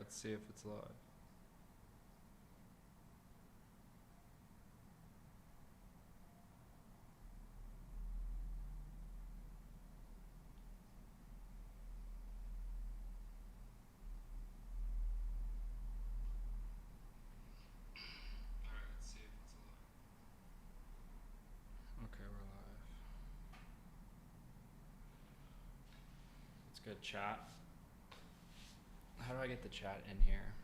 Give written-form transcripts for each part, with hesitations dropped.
let's see if it's live. Alright, let's see if it's live. Okay, we're live. It's good chat. How do I get the chat in here?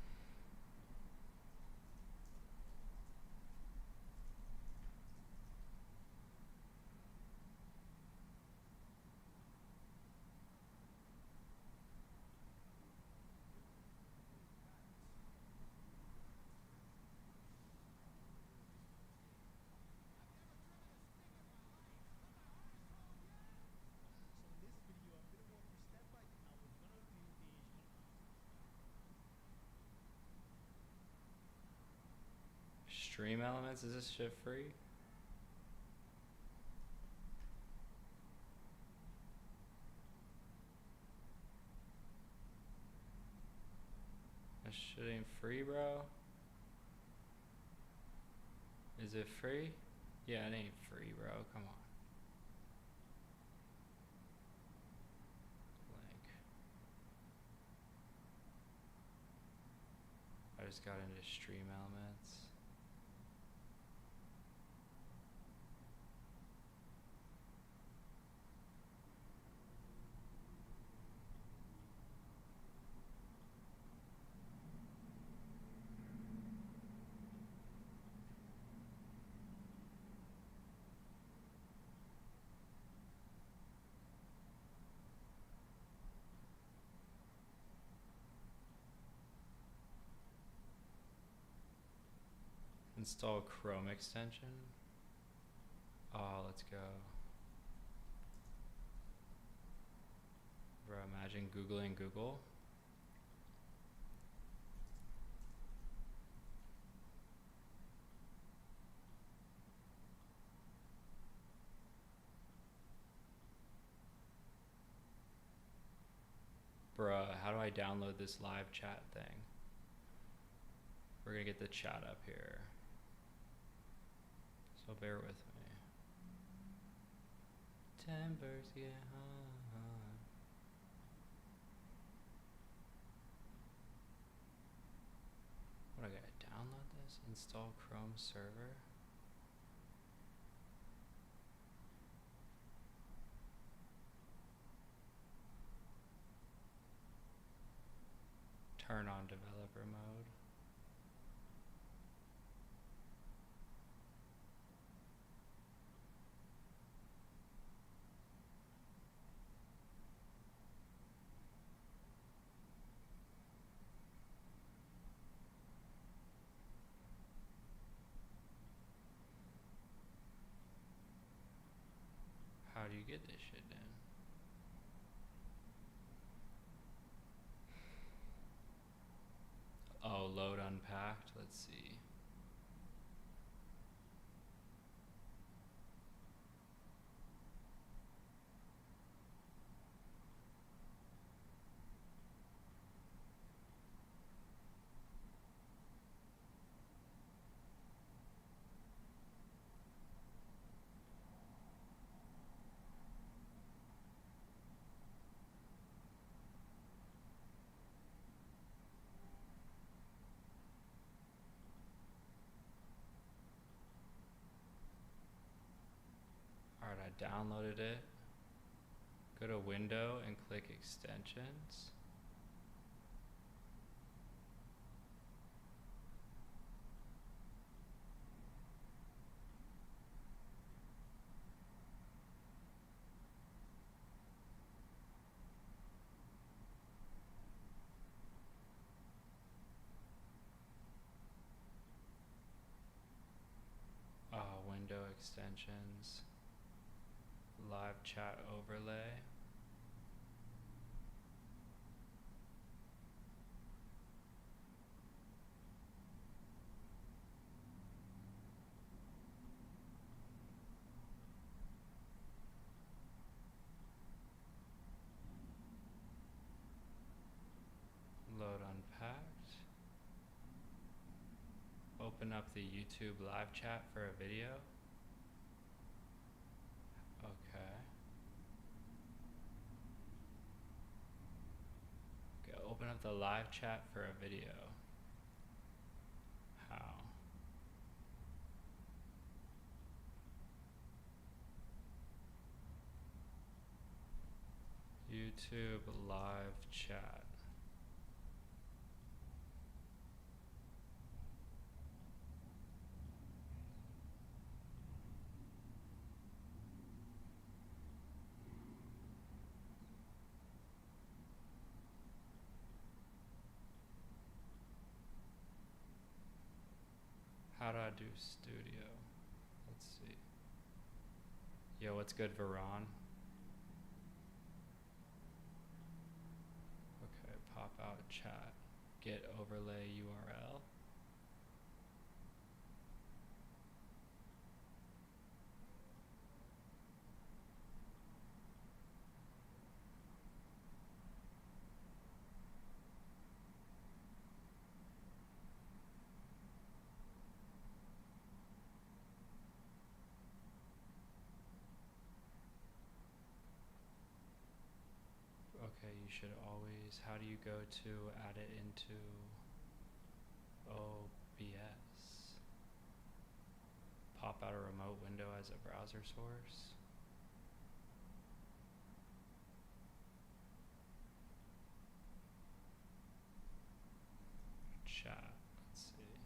Stream Elements, is this shit free? This shit ain't free, bro. Is it free? Yeah, it ain't free, bro. Come on. Link. I just got into Stream Elements. Install Chrome extension. Oh, let's go. Bro, imagine Googling Google. Bruh, how do I download this live chat thing? We're gonna get the chat up here. So bear with me. Timbers get high. What, I gotta download this? Install Chrome server? Turn on developer mode. How do you get this shit done? Oh, load unpacked. Let's see. Alright, I downloaded it. Go to Window and click Extensions. Window extensions. Live chat overlay. Load unpacked. up the YouTube live chat for a video? Okay. Okay, open up the live chat for a video. How? YouTube live chat. How do I do studio? Let's see. Yo, what's good, Veron? Okay, pop out chat. Get overlay URL. Okay, you should always, how do you go to add it into OBS? Pop out a remote window as a browser source. Chat, let's see.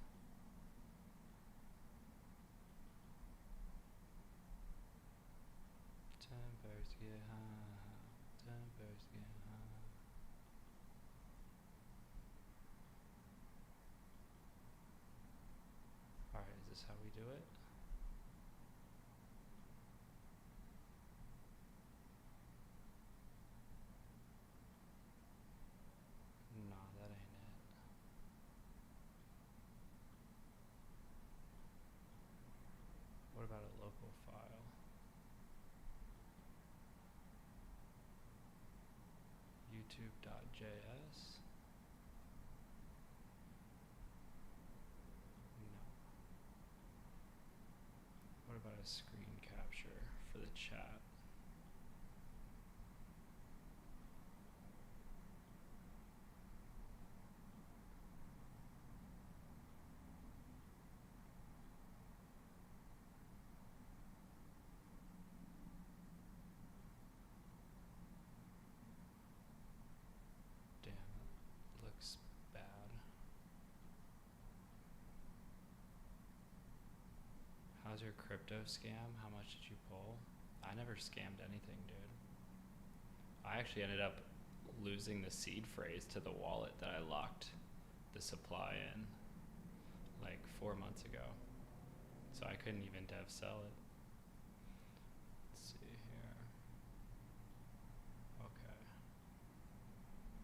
Tempers get high, tempers get high. Alright, is this how we do it? Nah, that ain't it. What about a local file? YouTube.js? No. What about a screen capture for the chat? Damn, it looks bad. How's your crypto scam? How much did you pull? I never scammed anything, dude. I actually ended up losing the seed phrase to the wallet that I locked the supply in like 4 months ago. So I couldn't even dev sell it. Let's see here. Okay.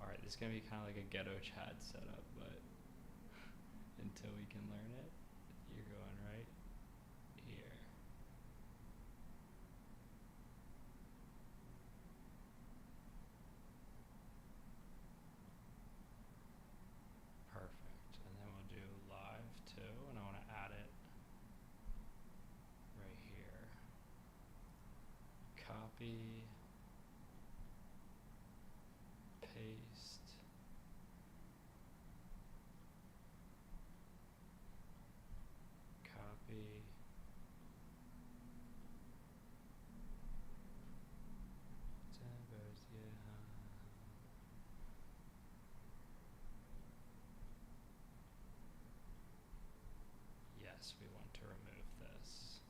Alright, this is gonna be kind of like a ghetto chat setup, but until we can learn it, you're going right here. Perfect. And then we'll do live too, and I want to add it right here. Copy, paste, copy, tempers, yeah. Yes, we want to remove this.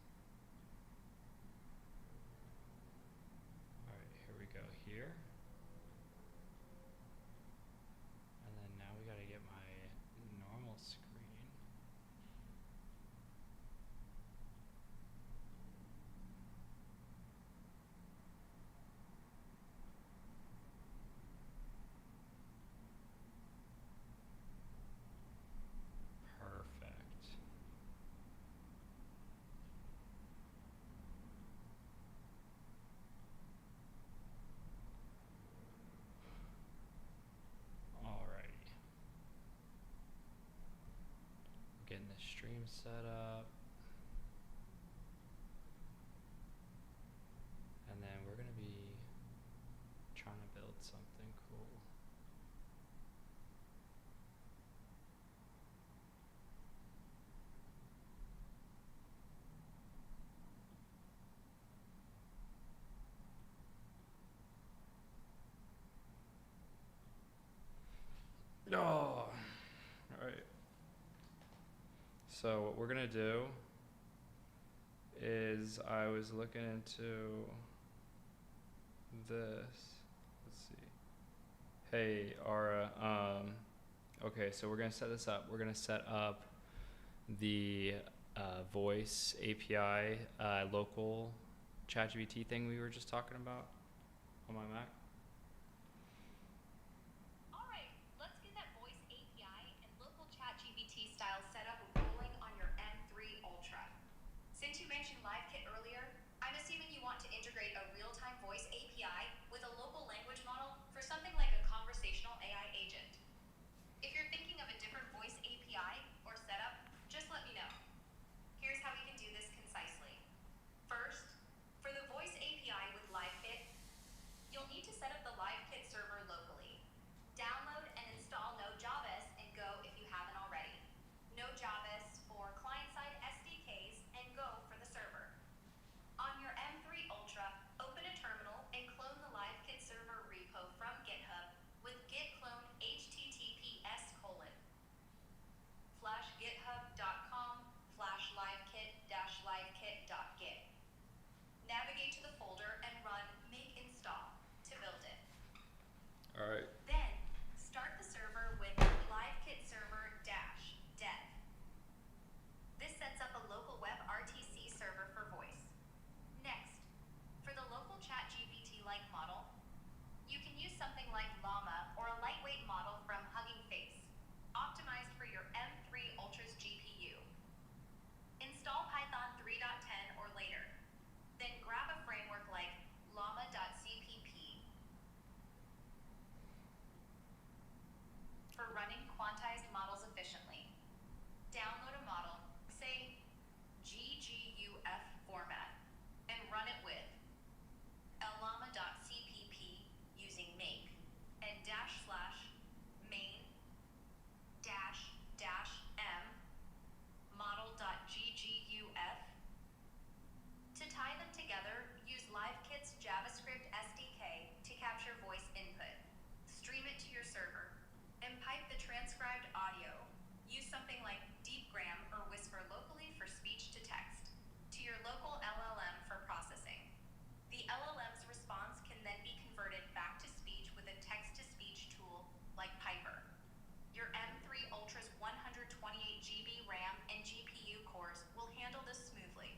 So what we're gonna do is I was looking into this. Let's see. Hey, Ara. Okay, so we're gonna set this up. We're gonna set up the voice API local ChatGPT thing we were just talking about on my Mac. All right, let's get that voice API and local ChatGPT style setup rolling on your M3 Ultra. Since you mentioned LiveKit earlier, I'm assuming you want to integrate a real-time voice API with a local language model for something like a conversational AI agent. If you're thinking of a different voice API or setup, just let me know. Here's how we can do this concisely. First, for the voice API with LiveKit, you'll need to set up the LiveKit server locally. Download and install Node.js and Go if you haven't already. Node.js for client-side SDKs and Go for the server. On your M3 Ultra, open a terminal and clone the LiveKit server repo from GitHub with git clone https://github.com/livekit-livekit.git. Navigate to the folder and run make install to build it. All right. Then, start the server with livekit server-dev. This sets up a local web RTC server for voice. Next, for the local ChatGPT-like model, you can use something like Llama or a lightweight model from Hugging Face, optimized for your M3 Ultra's GPU. Install Python 3.10 or later. Then grab a framework like llama.cpp for running quantized models efficiently. Download a model, say gguf format, and run it with llama.cpp using make and /main-m model.gguf. To tie them together, use LiveKit's JavaScript SDK to capture voice input. Stream it to your server and pipe the transcribed audio. Use something like DeepGram or Whisper locally for speech to text to your local LLM for processing. The LLM's response can then be converted back to speech with a text-to-speech tool like Piper. Your M3 Ultra's 128GB RAM and GPU cores will handle this smoothly,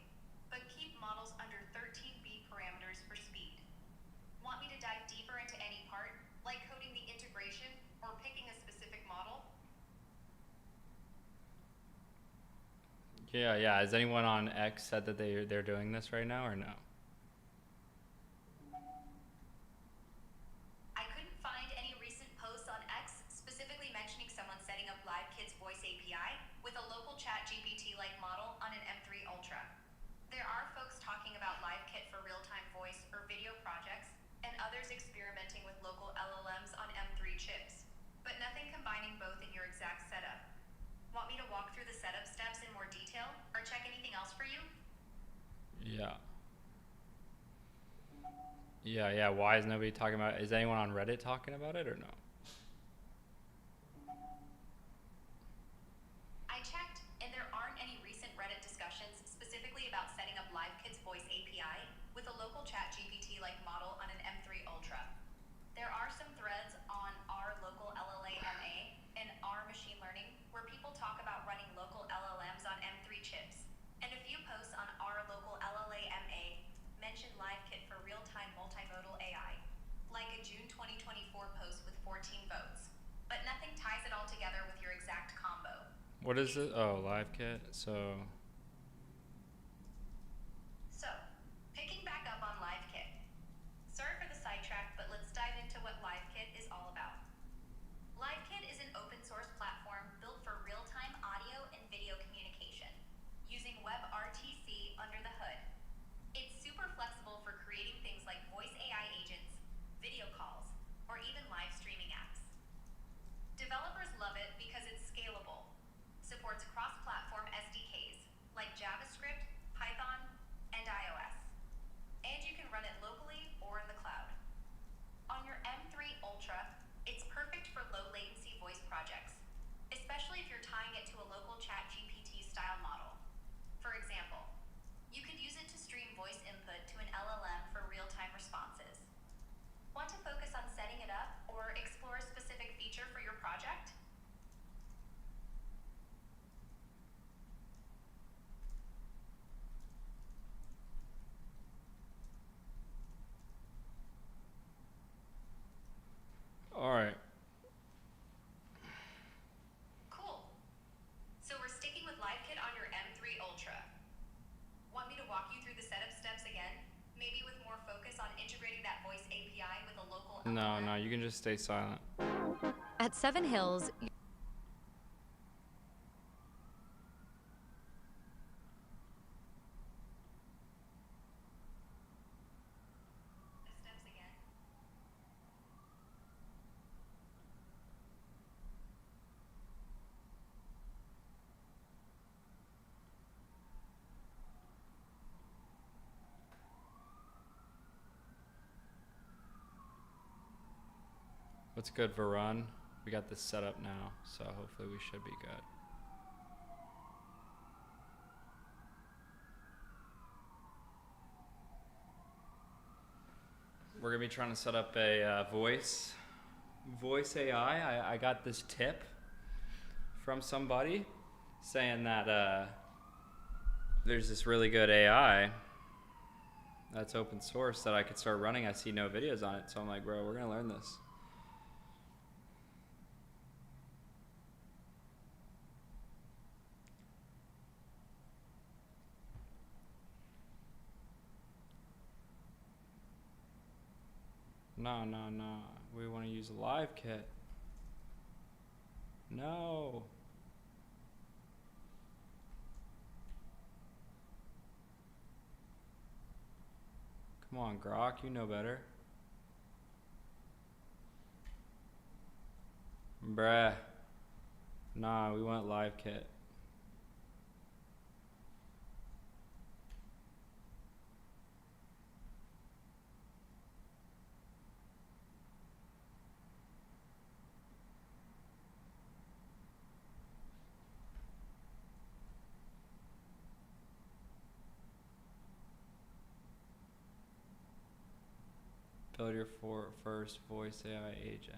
but keep models under 13B parameters for speed. Want me to dive deeper into any part, like coding the integration or picking a specific model? Yeah. Has anyone on X said that they're doing this right now or no? I couldn't find any recent posts on X specifically mentioning someone setting up LiveKit's voice API with a local ChatGPT-like model on an M3 Ultra. There are folks talking about LiveKit for real-time voice or video projects, and others experimenting with local LLMs on M3 chips, but nothing combining both in your exact setup. Want me to walk through the setup steps in more detail, or check anything else for you? Yeah. Why is nobody talking about it? Is anyone on Reddit talking about it or no? I checked, and there aren't any recent Reddit discussions specifically about setting up LiveKit's voice API with a local ChatGPT-like model on an M3 Ultra. There are some threads on our local LLAMA and R machine learning where people talk about running local LLMs on M3 chips, and a few posts on our local LLAMA mention LiveKit for real-time multimodal AI, like a June 2024 post with 14 votes, but nothing ties it all together with your exact combo. What is it? Oh, LiveKit. So Picking back up on LiveKit. Sorry for the sidetrack, but let's dive into what LiveKit is all about. LiveKit is an open source platform built for real-time audio and video communication, using WebRTC under the hood. It's super flexible for creating things like voice AI agents, video calls, or even live streaming apps. Developers love it because it's scalable, supports cross-platform SDKs, you through the setup steps again? Maybe with more focus on integrating that voice API with a local No, LLM? no, you can just stay silent. At Seven Hills, Steps again. What's good, Varun? We got this set up now, so hopefully we should be good. We're gonna be trying to set up a voice AI. I got this tip from somebody saying that there's this really good AI that's open source that I could start running. I see no videos on it, so I'm like, bro, we're gonna learn this. No, no, no. We want to use a live kit. No. Come on, Grok, you know better. Bruh. Nah, we want live kit. Build your first voice AI agent.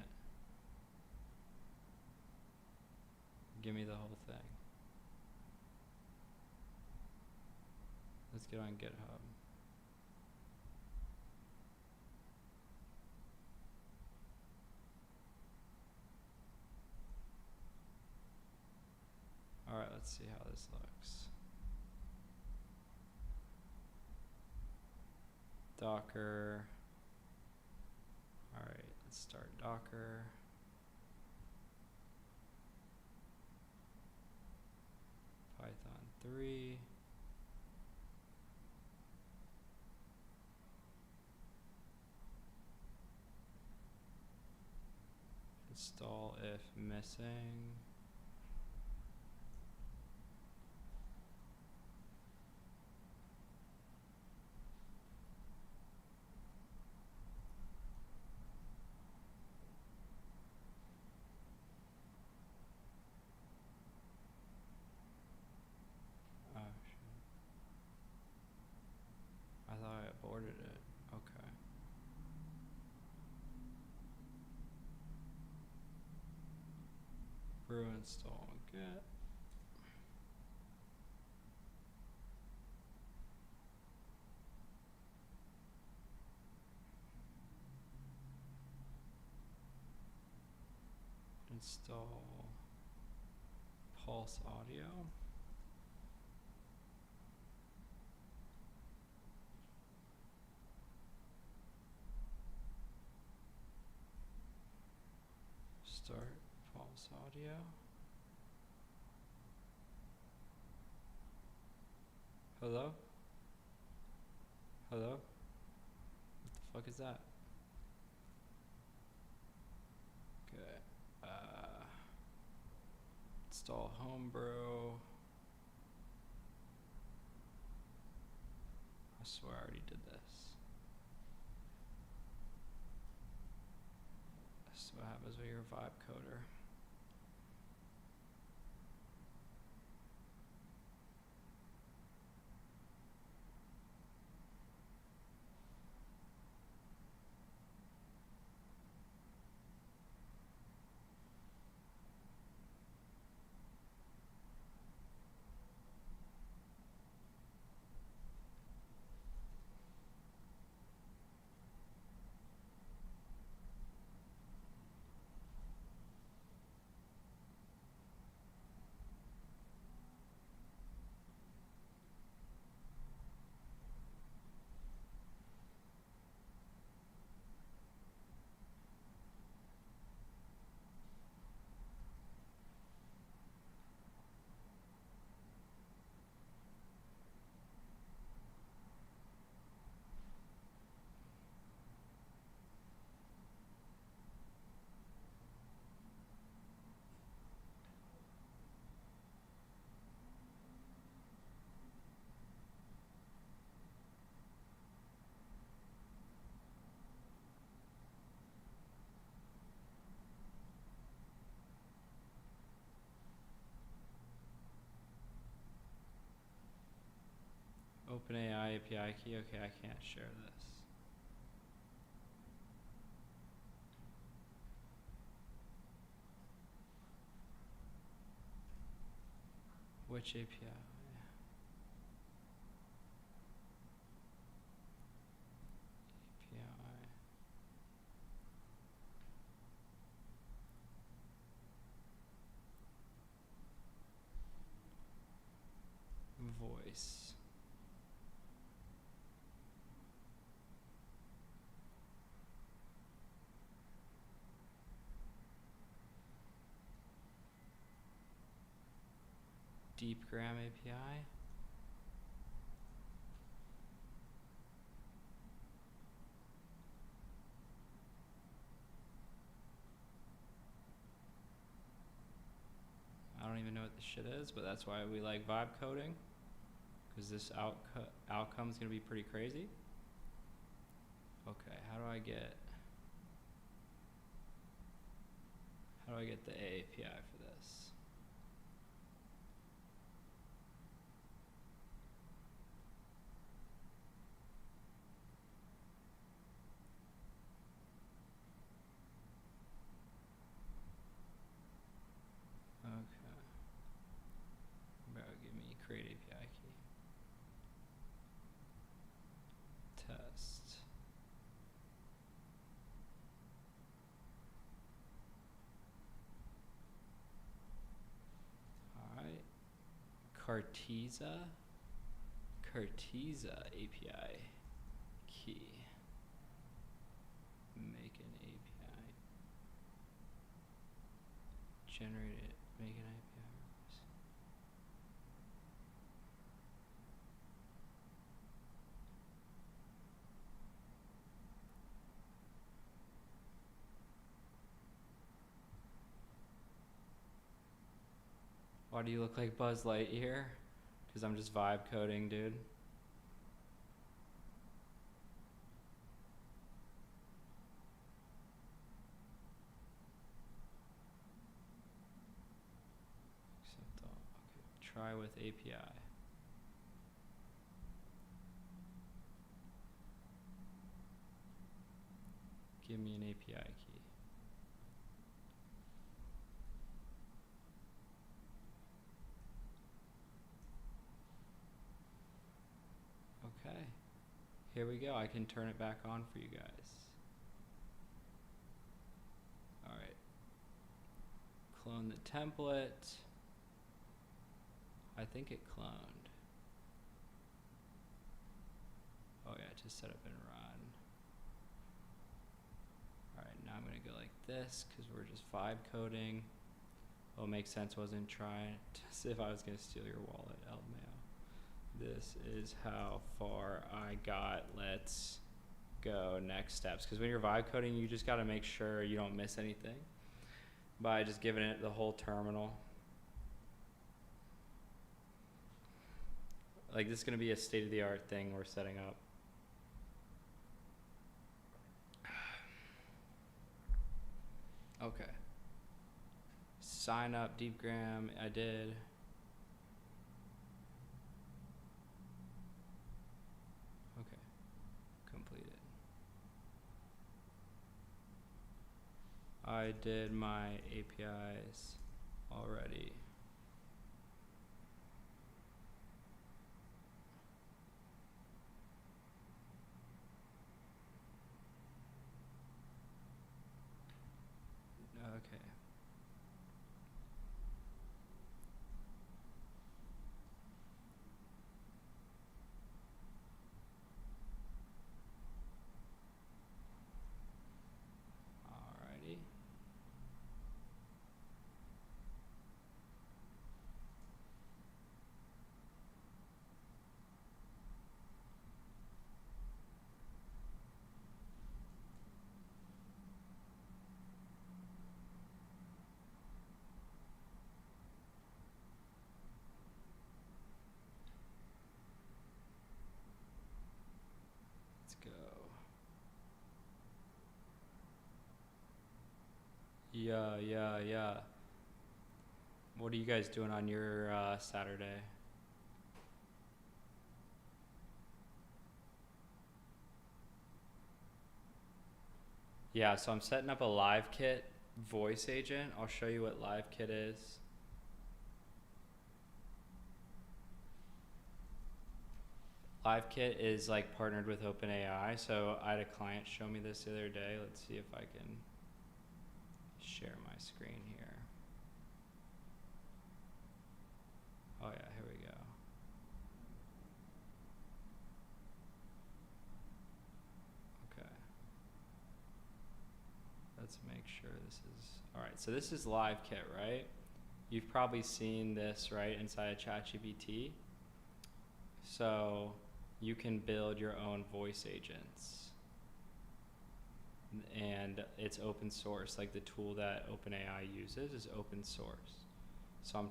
Give me the whole thing. Let's get on GitHub. Alright, let's see how this looks. Docker. Alright, let's start Docker. Python 3. Install if missing. Oh shit. I thought I aborted it. Okay. Brew install get. Install Pulse Audio. Start Pulse Audio. Hello? Hello? What the fuck is that? Okay. Install Homebrew. I swear I already did this. This is what happens with your vibe coder. API key? Okay, I can't share this. Which API? Voice. Deepgram API. I don't even know what this shit is, but that's why we like vibe coding. Because this outcome is going to be pretty crazy. Okay, how do I get the API for this? Okay. Bro, give me create API key. Test. Alright. Cartesian API key. Make an API. Generate it. Make an API. Why do you look like Buzz Lightyear? Because I'm just vibe coding, dude. Accept all. Okay. Try with API. Give me an API key. Okay. Here we go. I can turn it back on for you guys. Alright. Clone the template. I think it cloned. Oh yeah, just set up and run. Alright, now I'm gonna go like this because we're just vibe coding. Well, it makes sense, wasn't trying to see if I was gonna steal your wallet, LMAO. This is how far I got. Let's go next steps. Because when you're vibe coding, you just gotta make sure you don't miss anything by just giving it the whole terminal. Like, this is gonna be a state-of-the-art thing we're setting up. Okay. Sign up, Deepgram, I did. Okay, completed. I did my APIs already. Okay. Alrighty. Let's go. Yeah. What are you guys doing on your Saturday? Yeah, so I'm setting up a LiveKit voice agent. I'll show you what LiveKit is. LiveKit is like partnered with OpenAI. So I had a client show me this the other day. Let's see if I can share my screen here. Oh yeah, here we go. Okay. Let's make sure this is, all right, so this is LiveKit, right? You've probably seen this, right, inside of ChatGPT. So you can build your own voice agents. And it's open source, like the tool that OpenAI uses is open source. So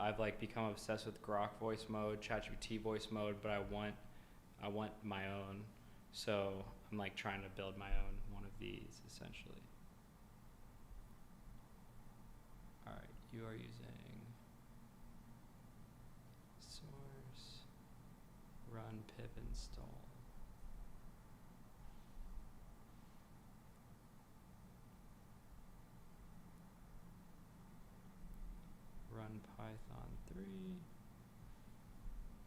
I've like become obsessed with Grok voice mode, ChatGPT voice mode, but I want my own. So I'm like trying to build my own one of these essentially. All right, you are using source, run pip install. Run Python 3.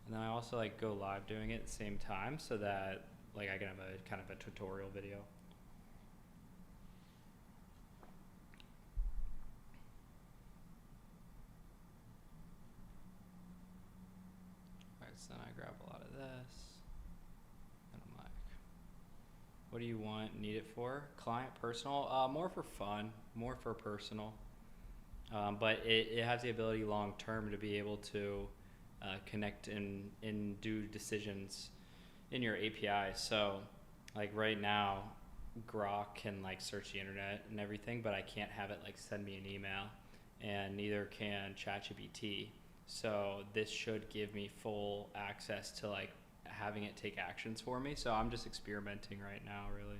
And then I also like go live doing it at the same time so that like I can have a kind of a tutorial video. Alright, so then I grab a lot of this. And I'm like, what do you want, need it for? Client, personal? More for fun, more for personal. But it has the ability long term to be able to connect and do decisions in your API. So like right now, Grok can like search the internet and everything, but I can't have it like send me an email, and neither can ChatGPT. So this should give me full access to like having it take actions for me. So I'm just experimenting right now, really.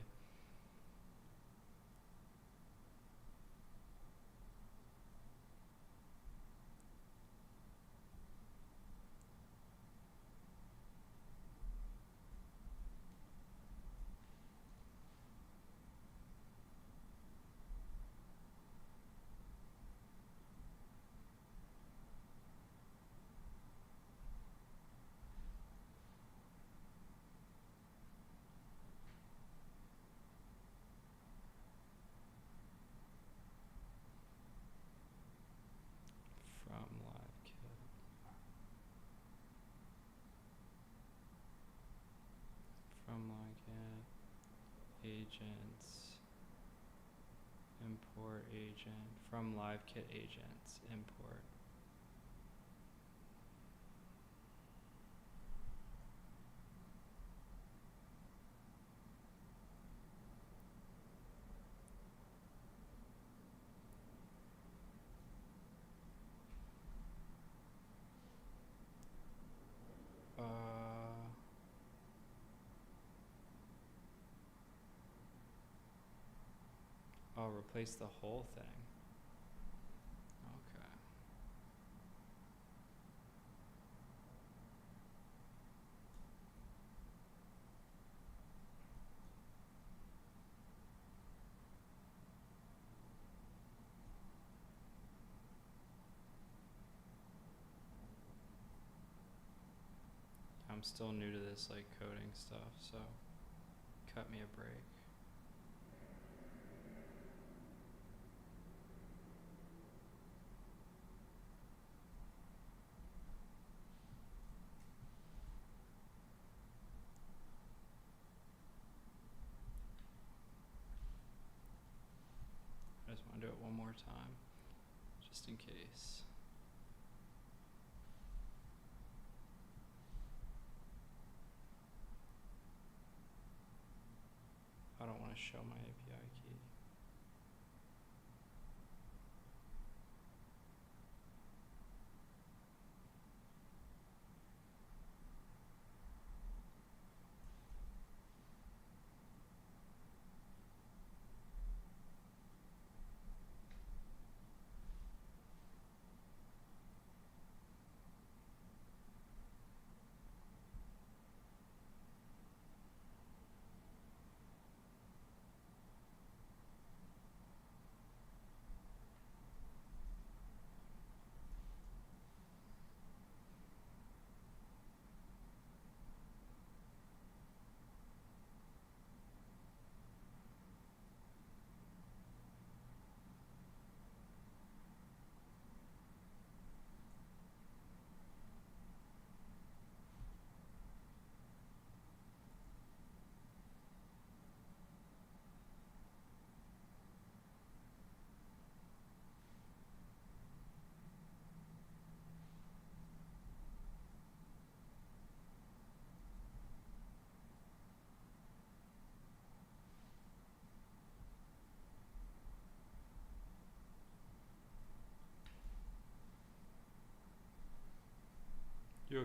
From LiveKit. From LiveKit. Agents. Import agent. From LiveKit agents. Import. Oh, replace the whole thing. Okay. I'm still new to this like coding stuff, so cut me a break. I just want to do it one more time, just in case. I don't want to show my API key.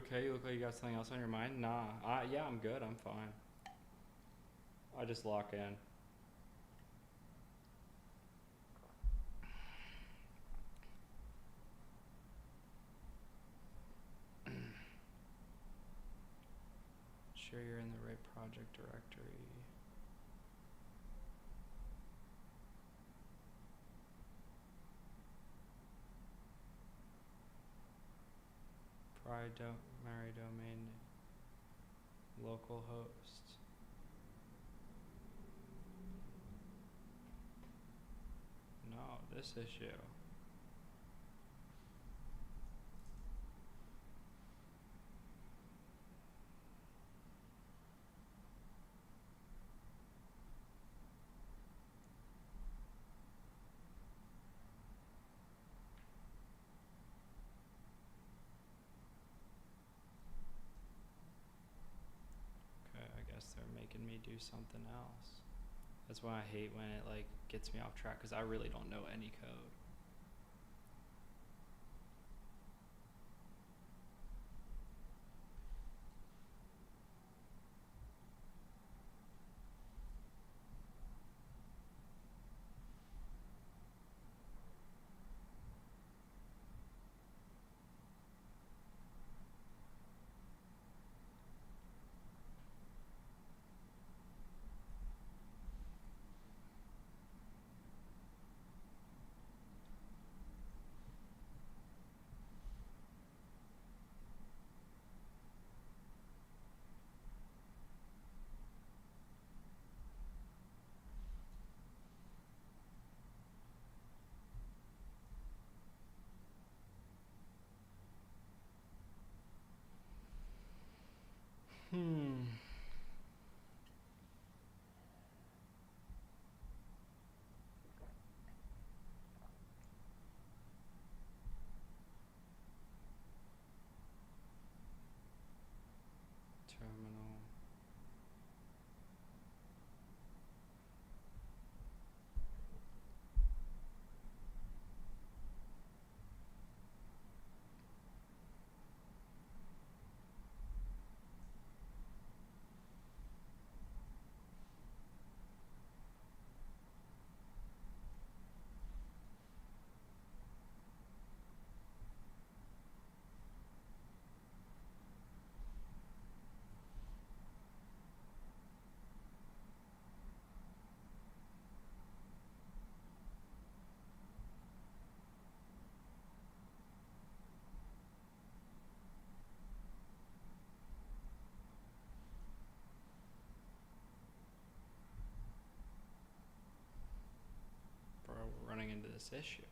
okay? You look like you got something else on your mind. Nah. Yeah, I'm good. I'm fine. I just lock in. Sure you're in the right project directory. Primary domain, local host. No, this issue. Okay, I guess they're making me do something else. That's why I hate when it like gets me off track, because I really don't know any code. Terminal. Bro, we're running into this issue.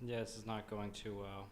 Yeah, this is not going too well.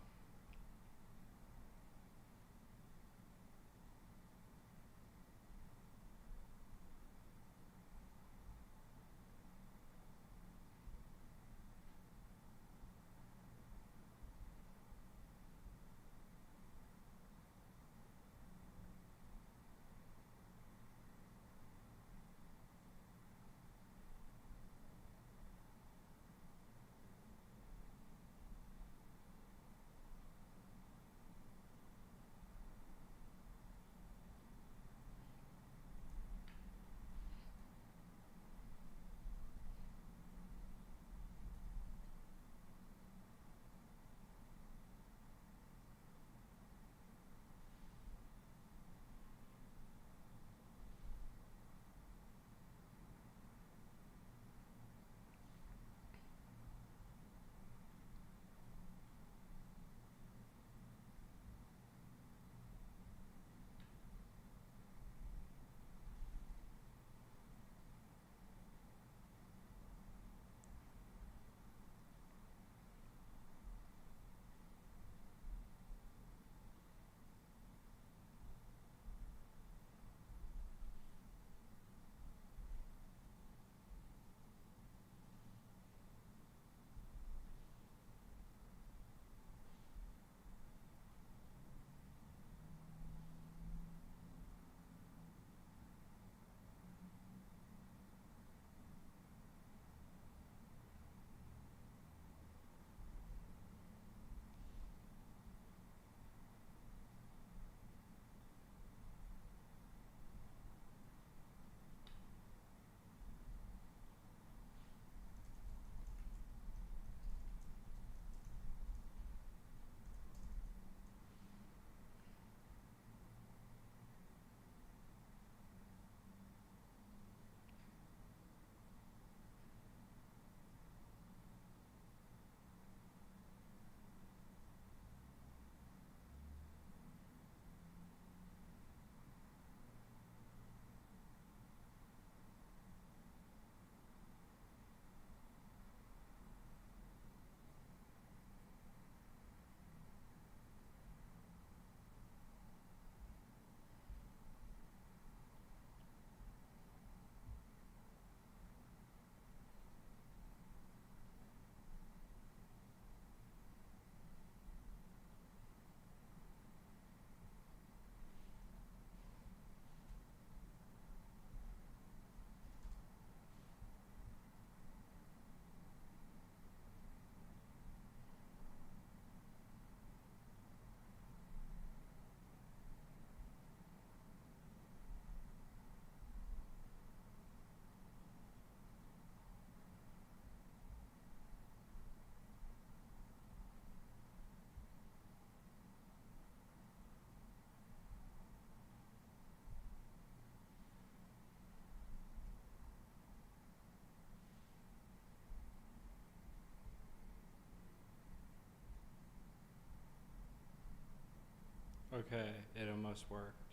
Okay, it almost worked.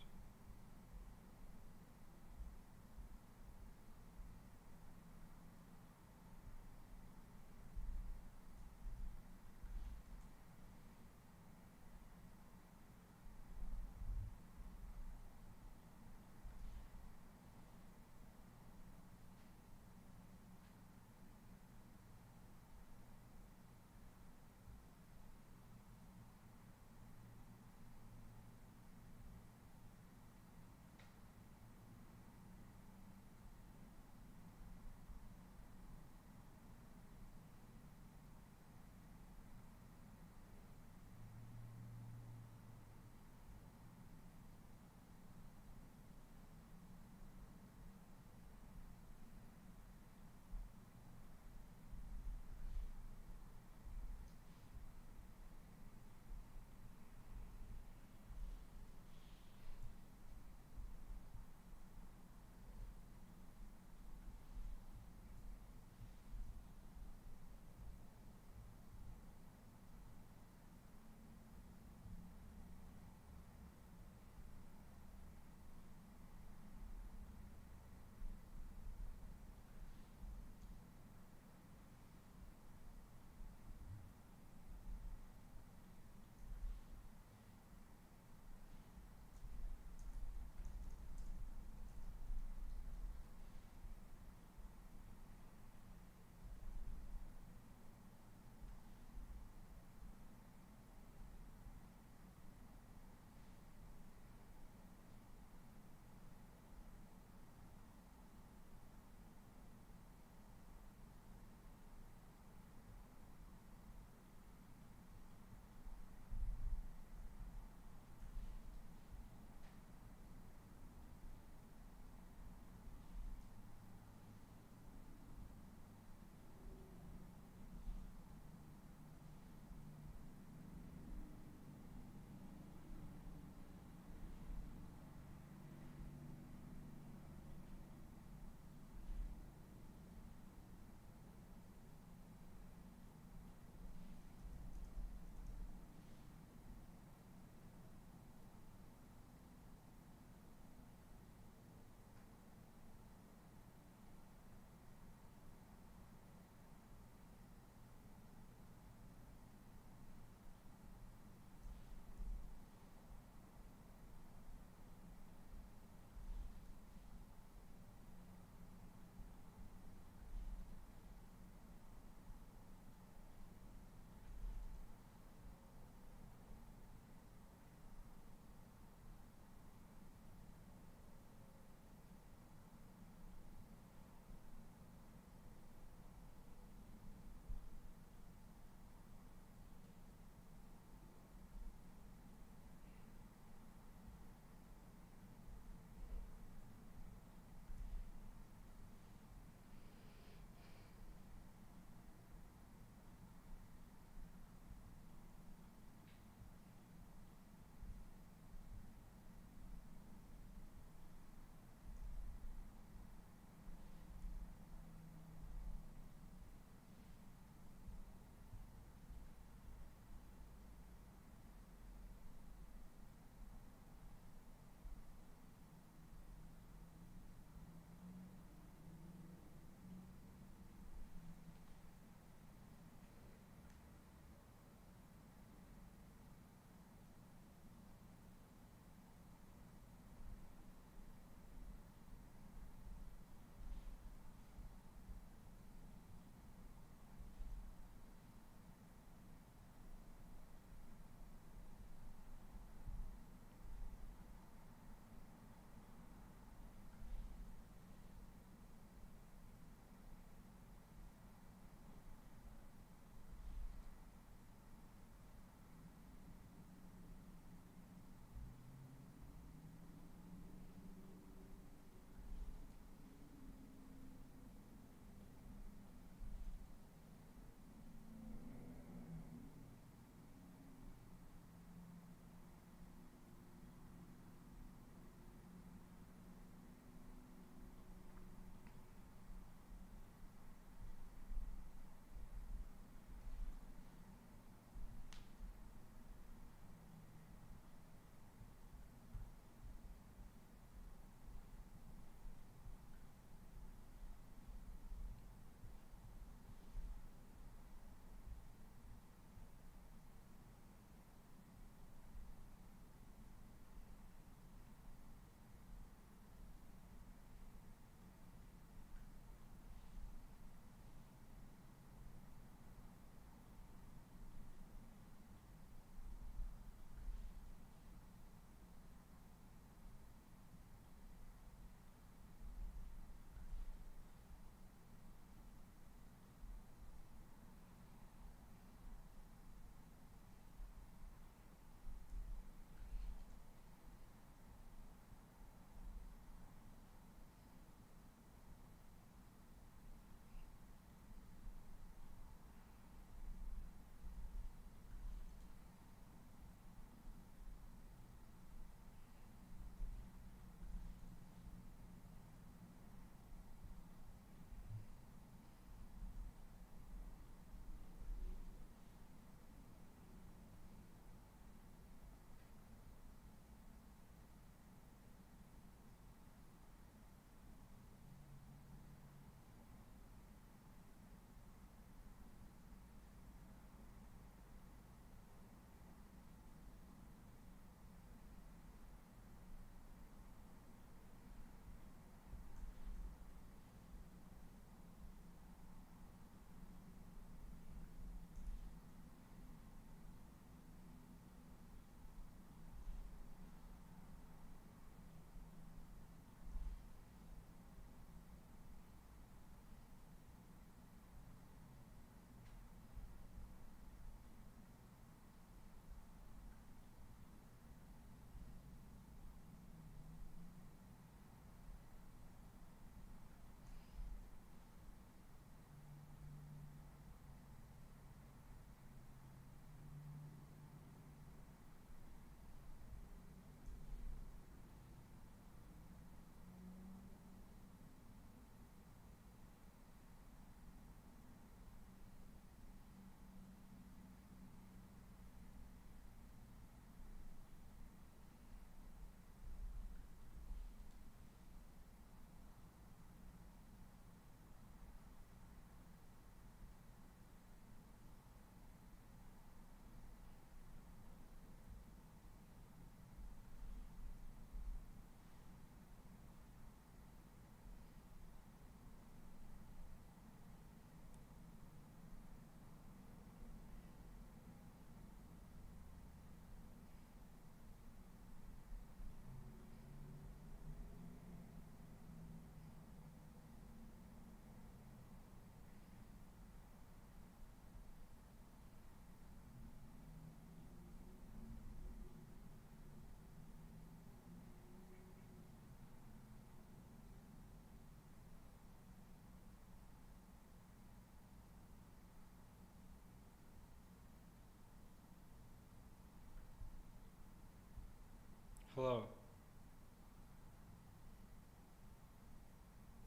Hello.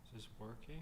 Is this working?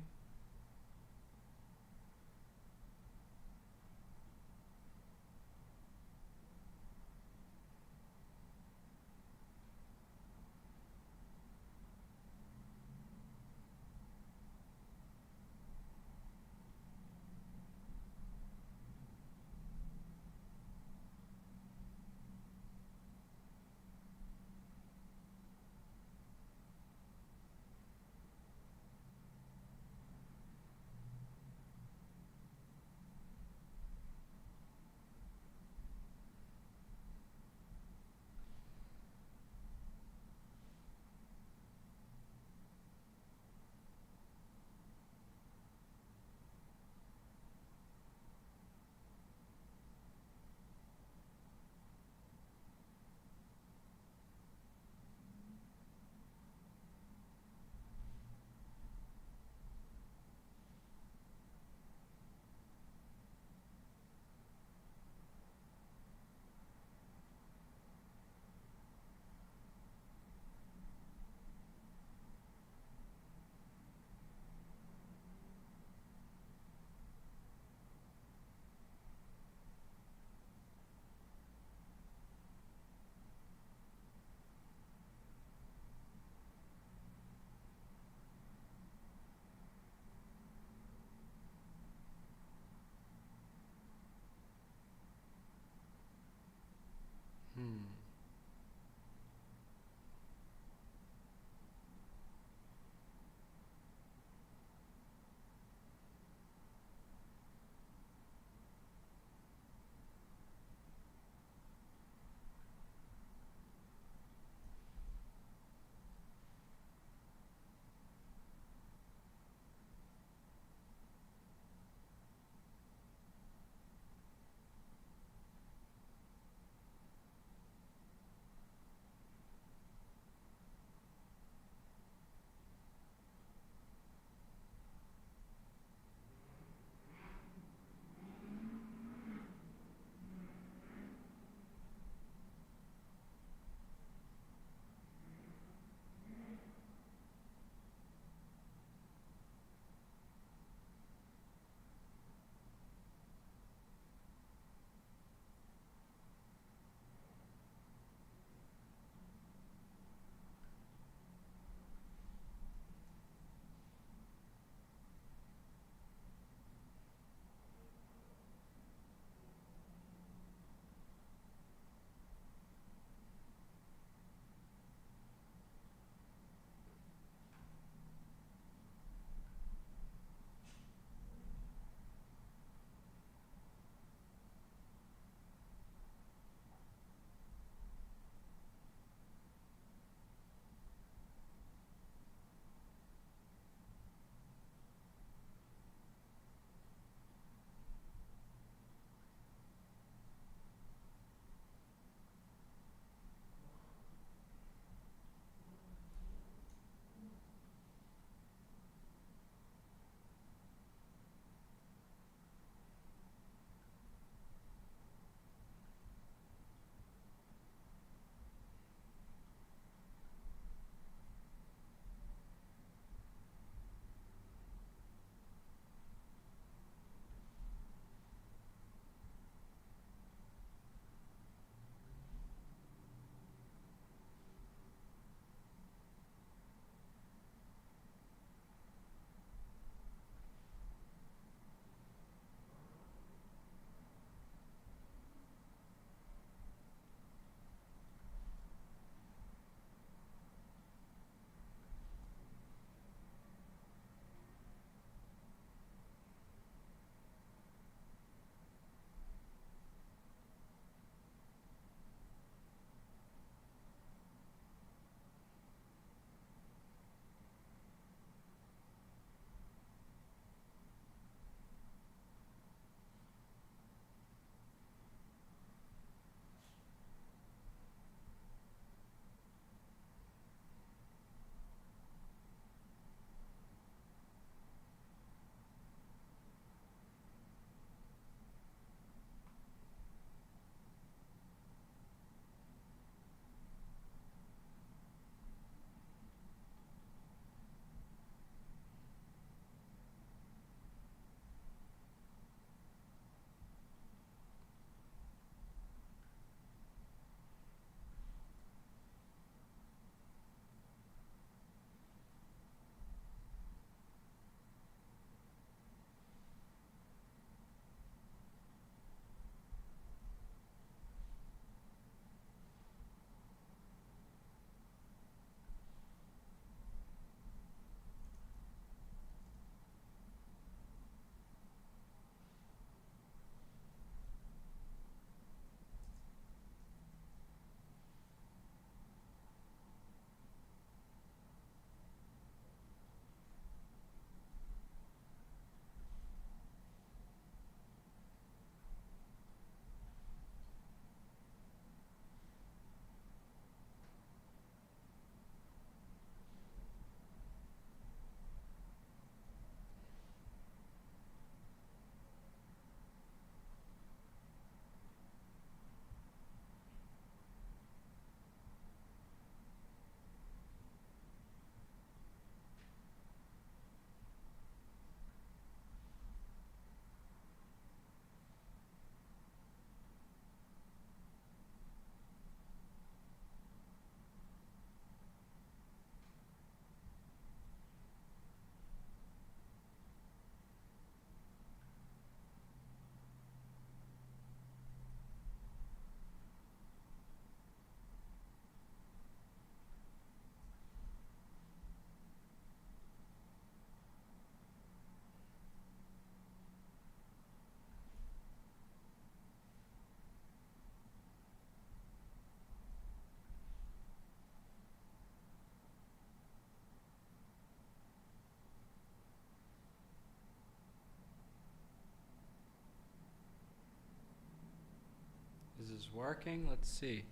working. Let's see.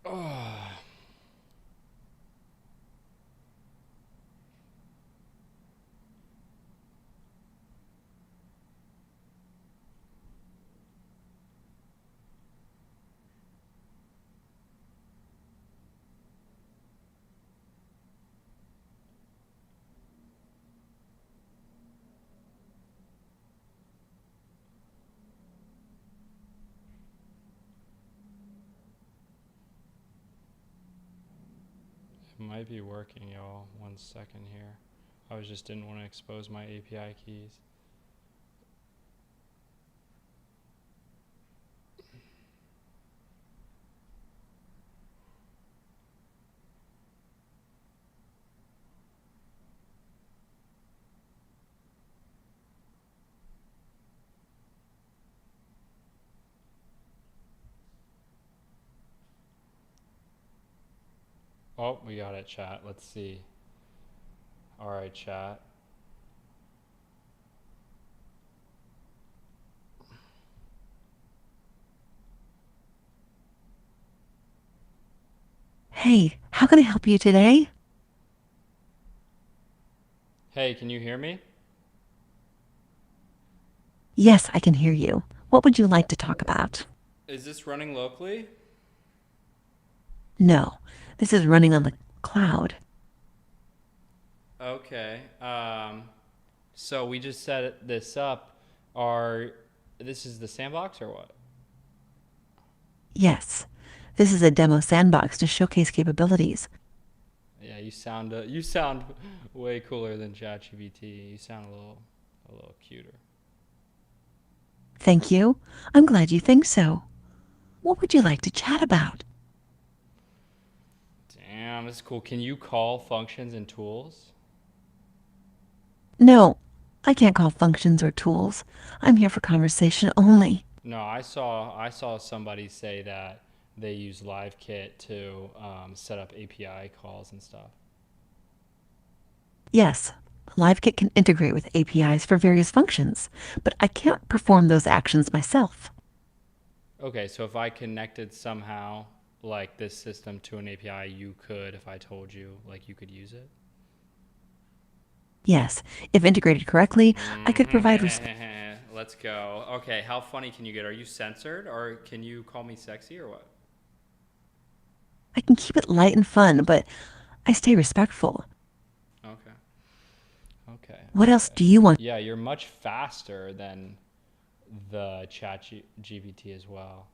Oh. It might be working, y'all. 1 second here. I just didn't want to expose my API keys. Oh, we got it, chat. Let's see. All right, chat. Hey, how can I help you today? Hey, can you hear me? Yes, I can hear you. What would you like to talk about? Is this running locally? No, this is running on the cloud. Okay. So we just set this up. This is the sandbox or what? Yes, this is a demo sandbox to showcase capabilities. Yeah, you sound way cooler than ChatGPT. You sound a little cuter. Thank you. I'm glad you think so. What would you like to chat about? Damn, this is cool. Can you call functions and tools? No, I can't call functions or tools. I'm here for conversation only. No, I saw somebody say that they use LiveKit to set up API calls and stuff. Yes, LiveKit can integrate with APIs for various functions, but I can't perform those actions myself. Okay, so if I connected somehow like this system to an API, you could, if I told you, like you could use it? Yes, if integrated correctly, I could provide Let's go. Okay, how funny can you get? Are you censored or can you call me sexy or what? I can keep it light and fun, but I stay respectful. Okay. Okay. What else Okay. do you want? Yeah, you're much faster than the GPT as well.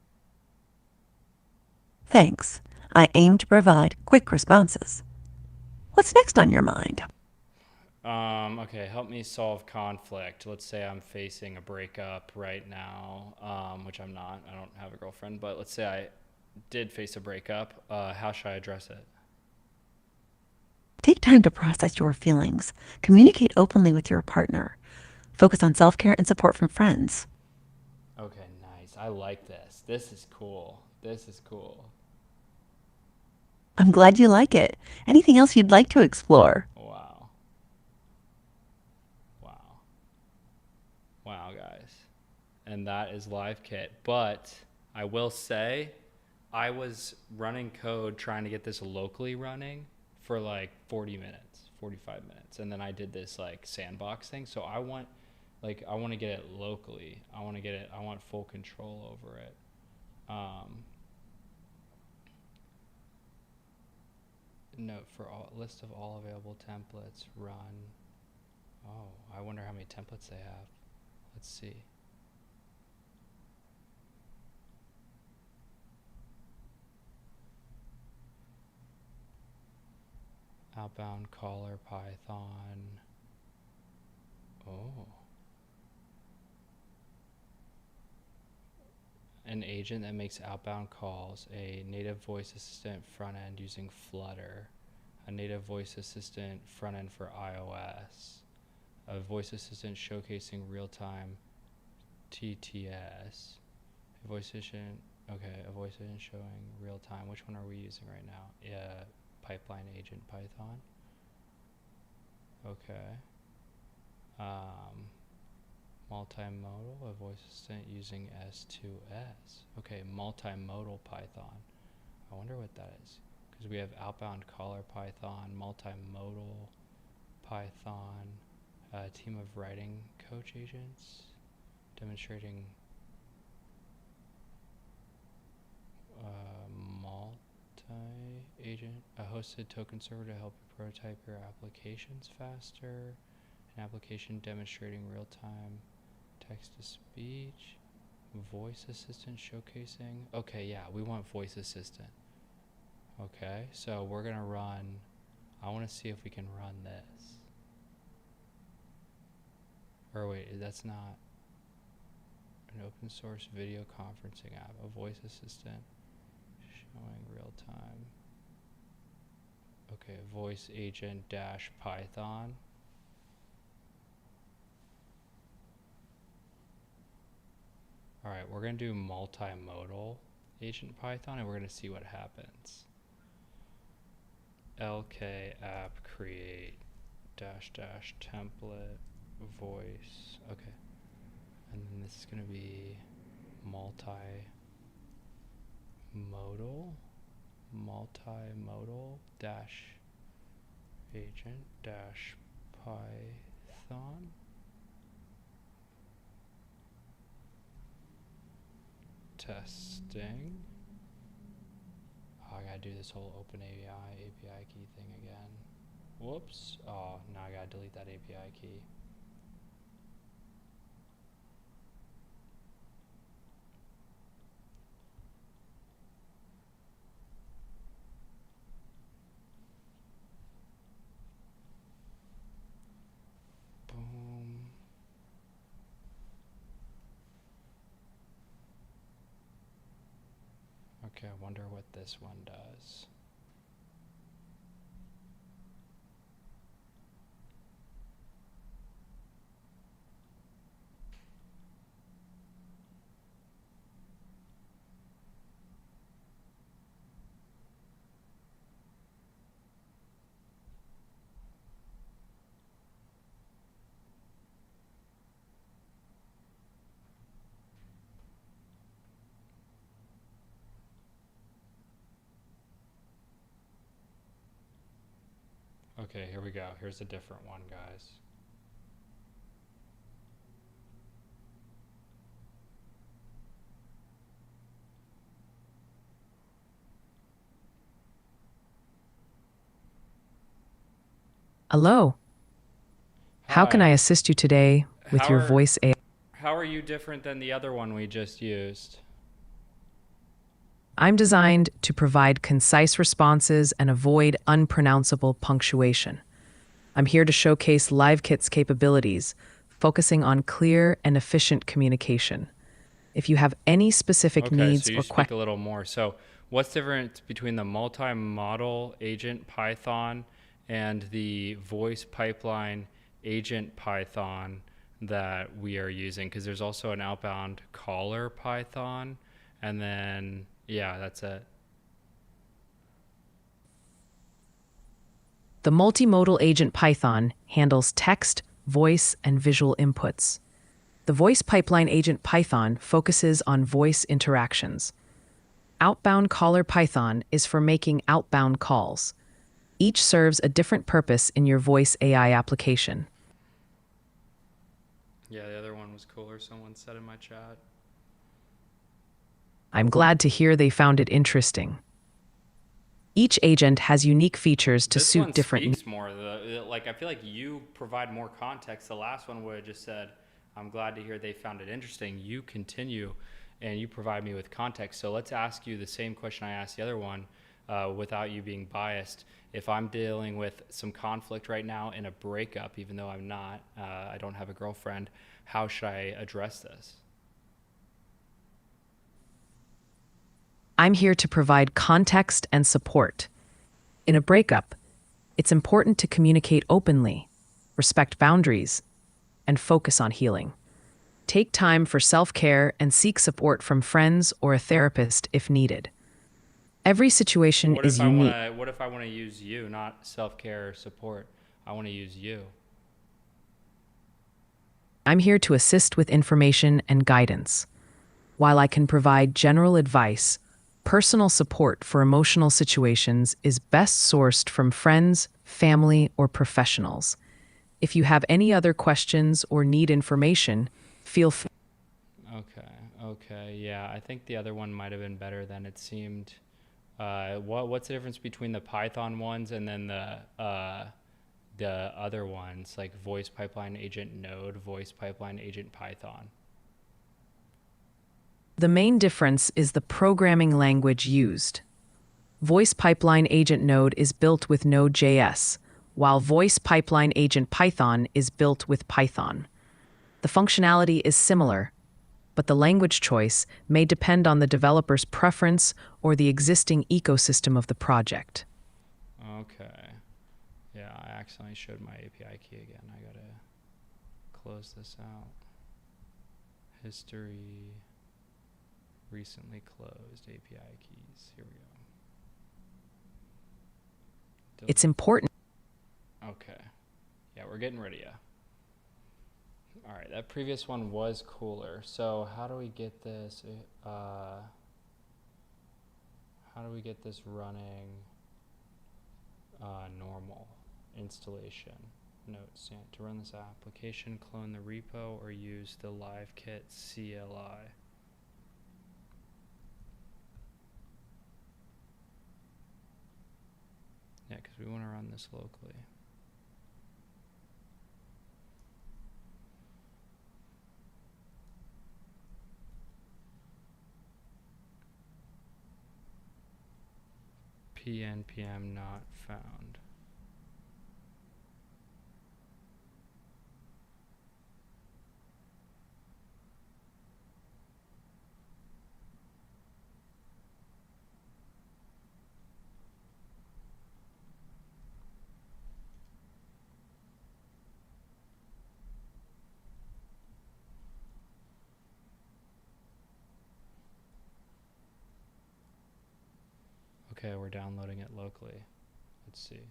Thanks. I aim to provide quick responses. What's next on your mind? Okay, help me solve conflict. Let's say I'm facing a breakup right now, which I'm not. I don't have a girlfriend, but let's say I did face a breakup. How should I address it? Take time to process your feelings. Communicate openly with your partner. Focus on self-care and support from friends. Okay, nice. I like this. This is cool. This is cool. I'm glad you like it. Anything else you'd like to explore? Wow. Wow. Wow, guys. And that is LiveKit. But I will say, I was running code trying to get this locally running for like 40 minutes, 45 minutes. And then I did this like sandbox thing. So I want to get it locally. I want full control over it. Note for all list of all available templates run. Oh, I wonder how many templates they have. Let's see. Outbound caller Python. Oh. An agent that makes outbound calls, a native voice assistant front end using Flutter, a native voice assistant front end for iOS, a voice assistant showcasing real-time TTS, a voice assistant, okay, a voice assistant showing real-time. Which one are we using right now? Yeah, pipeline agent Python. Okay. Multimodal, a voice assistant using S2S. Okay, multimodal Python. I wonder what that is. Because we have outbound caller Python, multimodal Python, a team of writing coach agents, demonstrating multi-agent, a hosted token server to help you prototype your applications faster, an application demonstrating real-time text-to-speech, voice assistant showcasing. Okay, yeah, we want voice assistant. Okay, so we're gonna run, I wanna see if we can run this. Or wait, that's not an open source video conferencing app, a voice assistant showing real time. Okay, voice agent dash Python. All right, we're gonna do multimodal agent Python and we're gonna see what happens. LK app create dash dash template voice. Okay, and then this is gonna be multimodal dash agent dash Python. Testing. Oh, I gotta do this whole open API key thing again. Whoops. Oh, now I gotta delete that API key. Boom. Okay, I wonder what this one does. Okay, here we go. Here's a different one, guys. Hello. How can I Hi. assist you today with How your are voice AI? how are you different than the other one we just used? I'm designed to provide concise responses and avoid unpronounceable punctuation. I'm here to showcase LiveKit's capabilities, focusing on clear and efficient communication. If you have any specific Okay, so needs you or speak questions, a little more. So, what's the difference between the multi-model agent Python and the voice pipeline agent Python that we are using? Because there's also an outbound caller Python, and then, yeah, that's it. the multimodal agent Python handles text, voice, and visual inputs. The voice pipeline agent Python focuses on voice interactions. Outbound caller Python is for making outbound calls. Each serves a different purpose in your voice AI application. Yeah, the other one was cooler, someone said in my chat. I'm glad to hear they found it interesting. Each agent has unique features to This one suit different needs. speaks more. Like I feel like you provide more context. The last one would have just said, "I'm glad to hear they found it interesting." You continue, and you provide me with context. So let's ask you the same question I asked the other one, without you being biased. If I'm dealing with some conflict right now in a breakup, even though I'm not, I don't have a girlfriend. How should I address this? I'm here to provide context and support. In a breakup, it's important to communicate openly, respect boundaries, and focus on healing. Take time for self care and seek support from friends or a therapist if needed. Every situation What is if I want unique. to? What if I want to use you, not self care or support? I want to use you. I'm here to assist with information and guidance. While I can provide general advice, personal support for emotional situations is best sourced from friends, family, or professionals. If you have any other questions or need information, feel free. Okay, yeah. I think the other one might have been better than it seemed. What's the difference between the Python ones and then the other ones, like voice pipeline agent Node, voice pipeline agent Python? The main difference is the programming language used. Voice Pipeline Agent Node is built with Node.js, while Voice Pipeline Agent Python is built with Python. The functionality is similar, but the language choice may depend on the developer's preference or the existing ecosystem of the project. Okay. Yeah, I accidentally showed my API key again. I gotta close this out. History, recently closed API keys. Here we go. It's important. Okay. Yeah, we're getting rid of ya. All right, that previous one was cooler. So how do we get this? How do we get this running normal installation? Note, to run this application, clone the repo or use the LiveKit CLI. Yeah, because we want to run this locally. PNPM not found. Okay, we're downloading it locally. Let's see.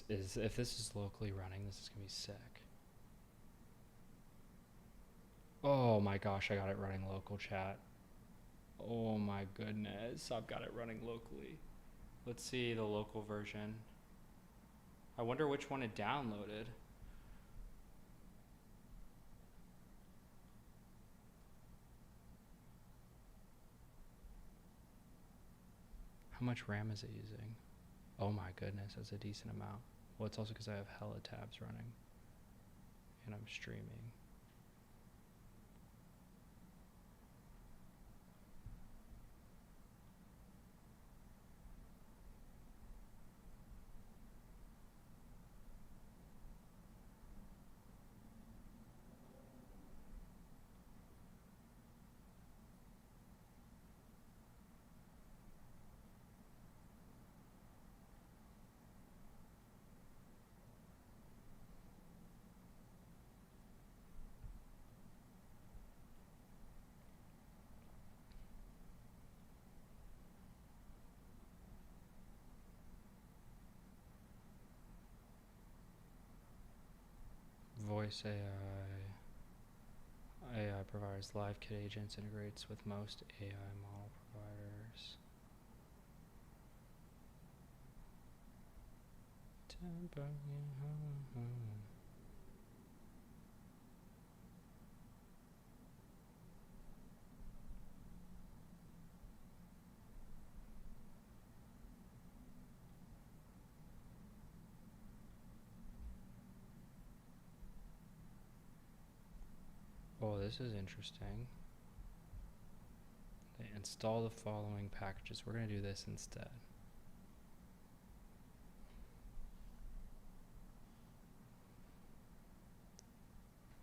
If this is locally running, this is gonna be sick. Oh my gosh, I got it running local, chat. Oh my goodness, I've got it running locally. Let's see the local version. I wonder which one it downloaded. How much RAM is it using? Oh my goodness, that's a decent amount. Well, it's also because I have hella tabs running and I'm streaming. Voice AI provides live kit agents, integrates with most AI model providers. Oh, this is interesting. They install the following packages. We're going to do this instead.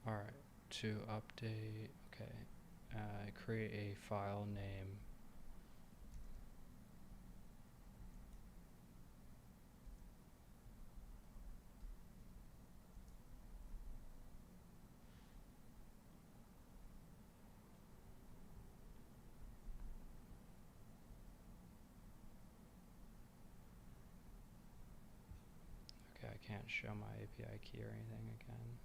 All right, to update, okay, create a file name can't show my API key or anything again.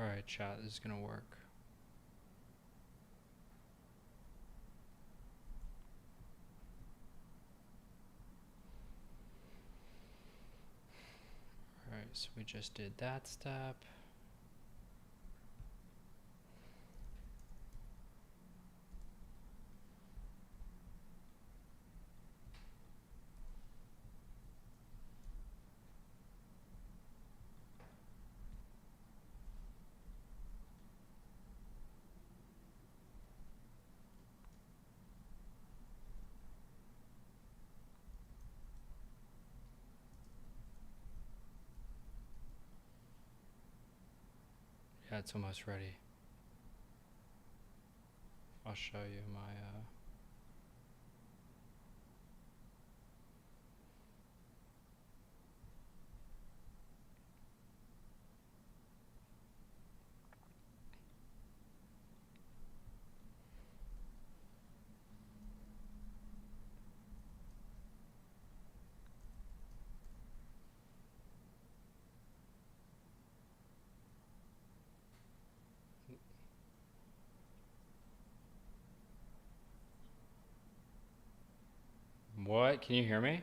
Alright, chat, this is gonna work. Alright, so we just did that step. Yeah, it's almost ready. I'll show you my What? Can you hear me?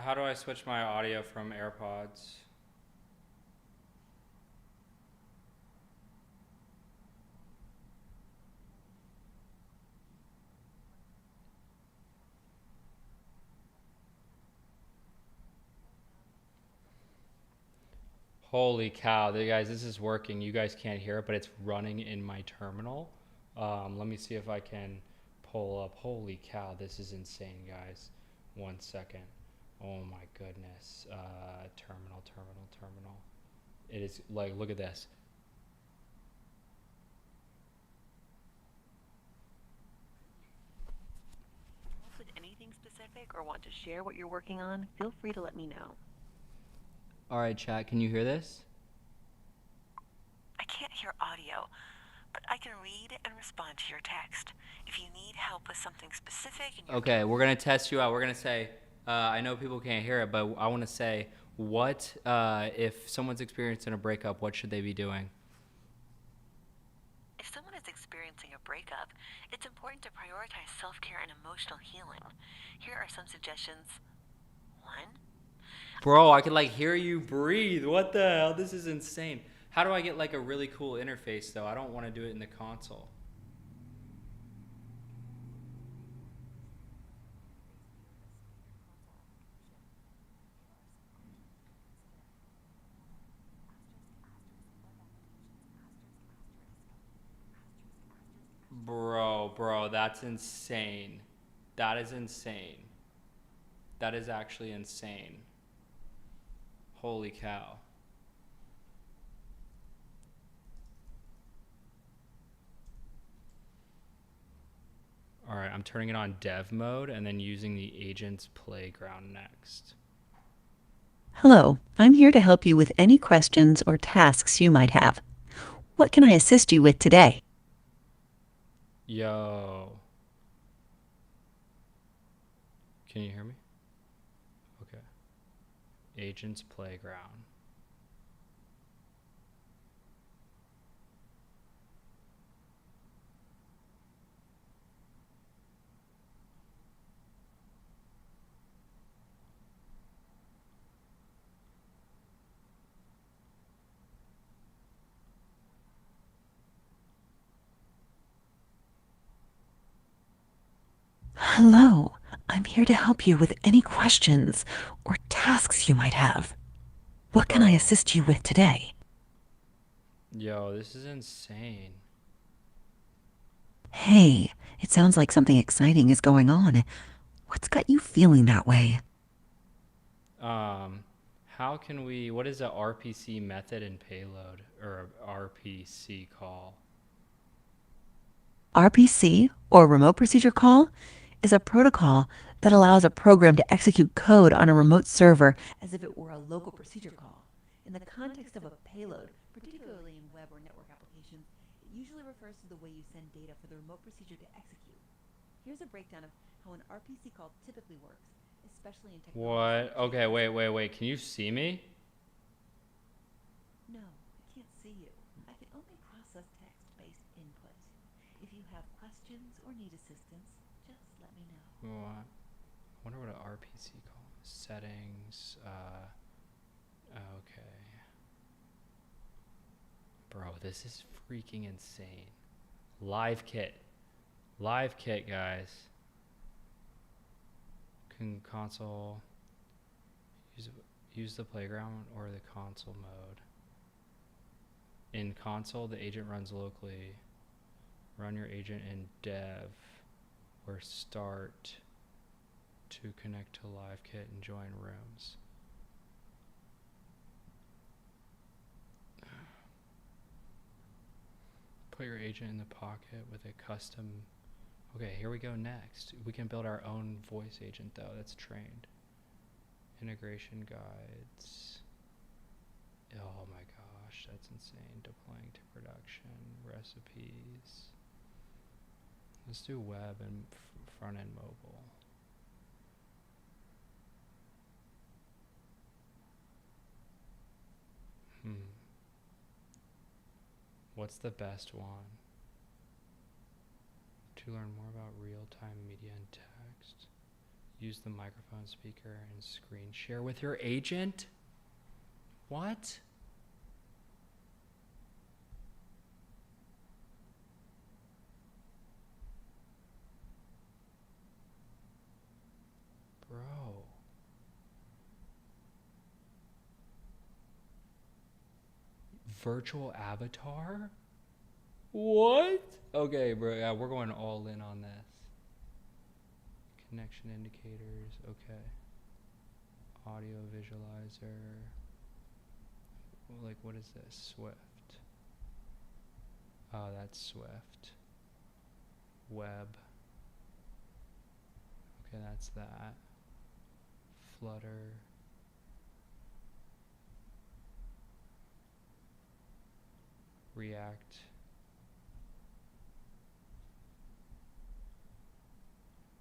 How do I switch my audio from AirPods? Holy cow, guys, this is working. You guys can't hear it, but it's running in my terminal. Let me see if I can pull up. Holy cow, this is insane, guys. 1 second. Oh my goodness. Terminal. It is like, look at this. With anything specific or want to share what you're working on, feel free to let me know. All right, chat, can you hear this? I can't hear audio, but I can read and respond to your text. If you need help with something specific in your Okay, we're gonna test you out. We're gonna say, I know people can't hear it, but I want to say, what if someone's experiencing a breakup? What should they be doing? If someone is experiencing a breakup, it's important to prioritize self-care and emotional healing. Here are some suggestions. 1. Bro, I can like hear you breathe. What the hell? This is insane. How do I get like a really cool interface though? I don't want to do it in the console. Bro, that's insane. That is insane. That is actually insane. Holy cow. All right, I'm turning it on dev mode and then using the agent's playground next. Hello, I'm here to help you with any questions or tasks you might have. What can I assist you with today? Yo. Can you hear me? Okay. Agent's playground. Hello, I'm here to help you with any questions or tasks you might have. What can I assist you with today? Yo, this is insane. Hey, it sounds like something exciting is going on. What's got you feeling that way? How can we, what is a RPC method and payload, or a RPC call? RPC, or Remote Procedure Call, is a protocol that allows a program to execute code on a remote server as if it were a local procedure call. In the context of a payload, particularly in web or network applications, it usually refers to the way you send data for the remote procedure to execute. Here's a breakdown of how an RPC call typically works, especially in technology. What? Okay, wait. Can you see me? No, I can't see you. I can only process text-based input. If you have questions or need assistance, just let me know. What? I wonder what an RPC call is. Settings, okay. Bro, this is freaking insane. Live kit, guys. Console, use the playground or the console mode. In console, the agent runs locally. Run your agent in dev or start to connect to live kit and join rooms. Put your agent in the pocket with a custom. Okay, here we go next. We can build our own voice agent though, that's trained. Integration guides. Oh my gosh, that's insane. Deploying to production, recipes. Let's do web and front end mobile. What's the best one? To learn more about real-time media and text, use the microphone, speaker, and screen share with your agent? What? Bro. virtual avatar? What? Okay, bro. Yeah, we're going all in on this. Connection indicators. Okay. Audio visualizer. Like, what is this? Swift. Oh, that's Swift. Web. Okay, that's that. Flutter. React.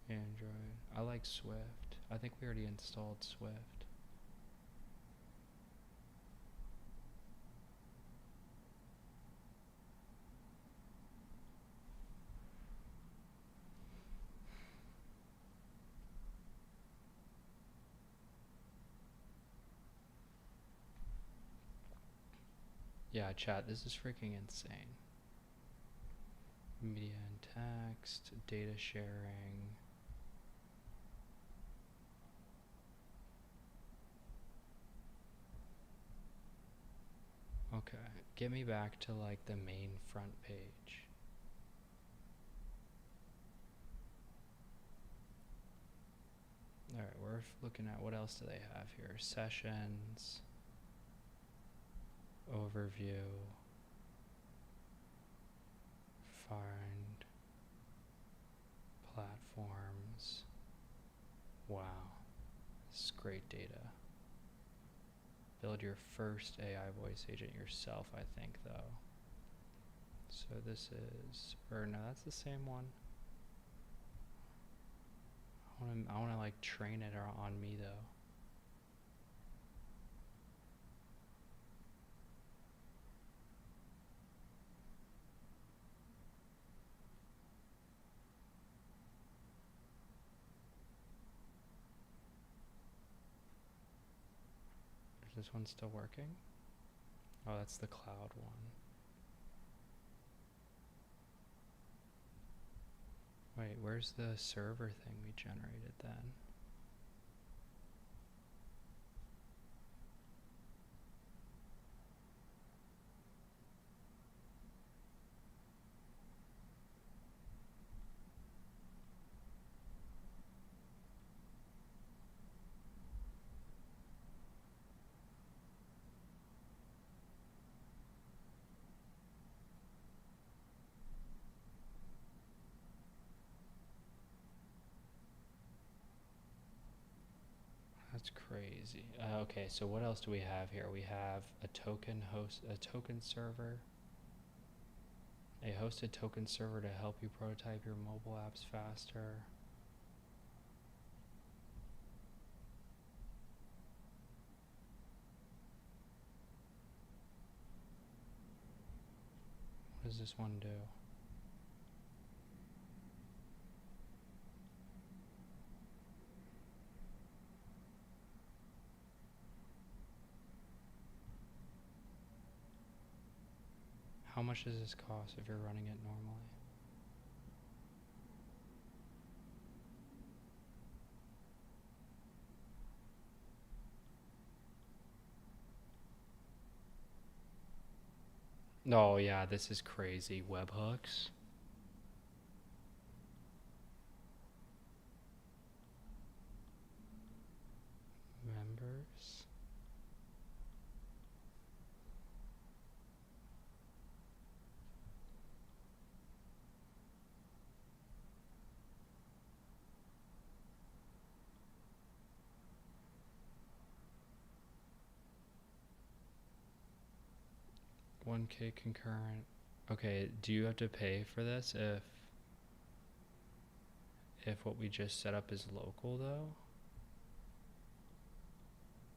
Android. I like Swift. I think we already installed Swift. Yeah, chat, this is freaking insane. Media and text, data sharing. Okay, get me back to like the main front page. Alright, we're looking at what else do they have here? Sessions, overview, find, platforms. Wow, this is great data. Build your first AI voice agent yourself, I think, though. So this is, or no, that's the same one. I wanna like train it on me though. Is this one still working? Oh, that's the cloud one. Wait, where's the server thing we generated then? That's crazy. Okay, so what else do we have here? We have a token server, a hosted token server to help you prototype your mobile apps faster. What does this one do? How much does this cost if you're running it normally? Oh yeah, this is crazy. Webhooks. Members. $1K concurrent. Okay, do you have to pay for this if what we just set up is local though?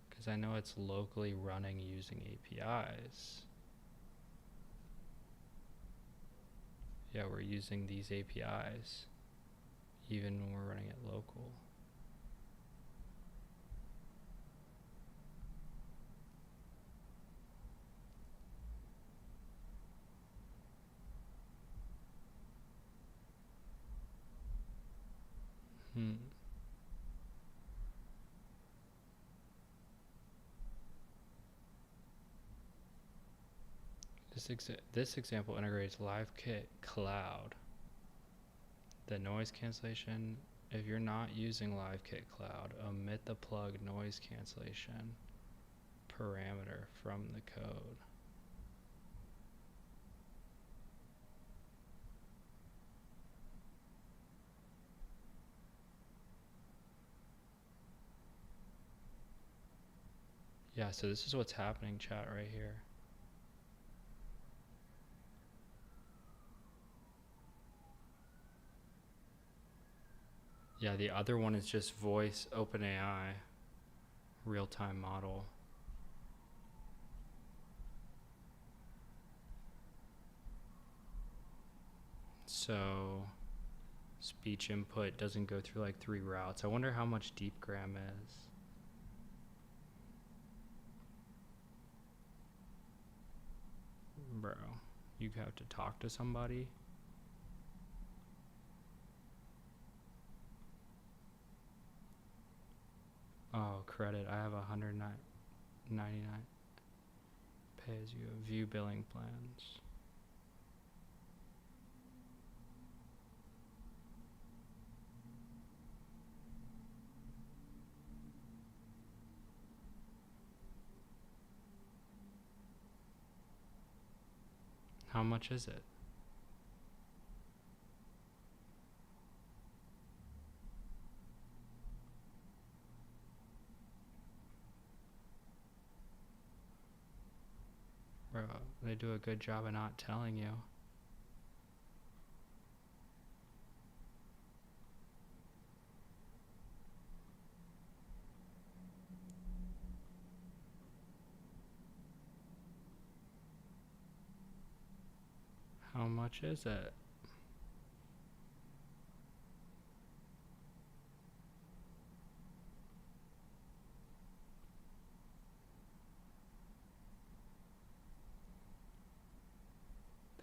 Because I know it's locally running using APIs. Yeah, we're using these APIs even when we're running it local. This example integrates LiveKit Cloud. The noise cancellation, if you're not using LiveKit Cloud, omit the plug noise cancellation parameter from the code. Yeah, so this is what's happening, chat, right here. Yeah, the other one is just voice OpenAI real-time model. So speech input doesn't go through like 3 routes. I wonder how much deepgram is. Bro, you have to talk to somebody. Oh, credit. I have 199 pay as you go. View billing plans. How much is it? Bro, they do a good job of not telling you. How much is it?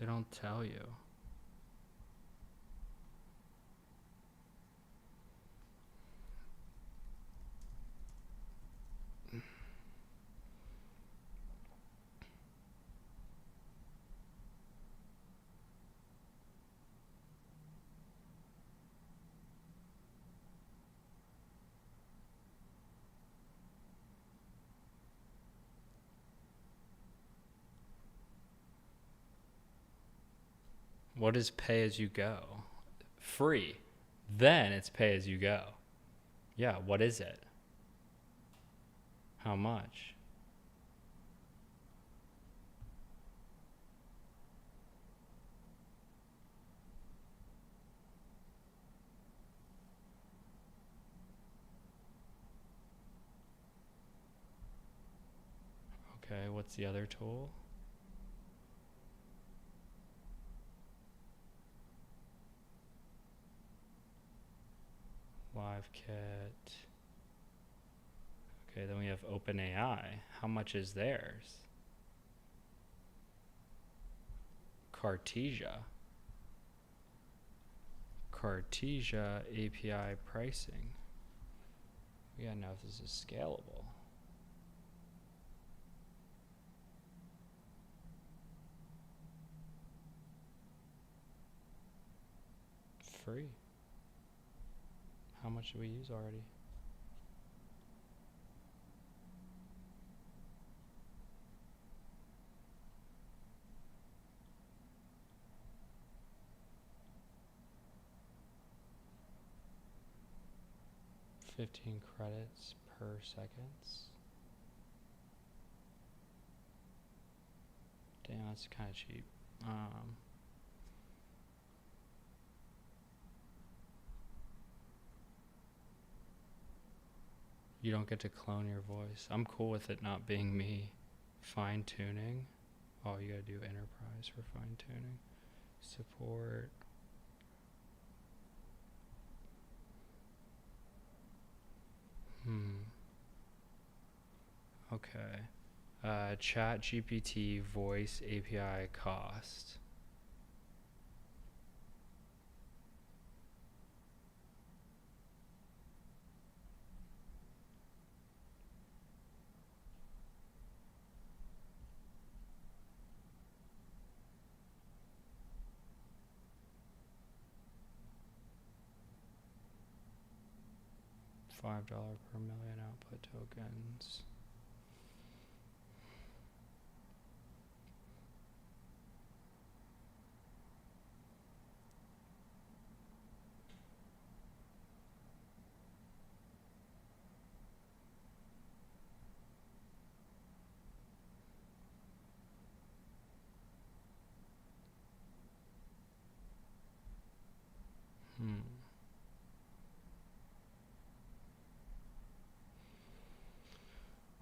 They don't tell you. What is pay as you go? Free. Then it's pay as you go. Yeah, what is it? How much? Okay, what's the other tool? LiveKit. Okay, then we have OpenAI. How much is theirs? Cartesia. Cartesia API pricing. We gotta know if this is scalable. Free. How much do we use already? $15 credits per seconds. Damn, that's kind of cheap. You don't get to clone your voice. I'm cool with it not being me. Fine tuning. Oh, you gotta do enterprise for fine tuning. Support. Okay. ChatGPT voice API cost. $5 per million output tokens.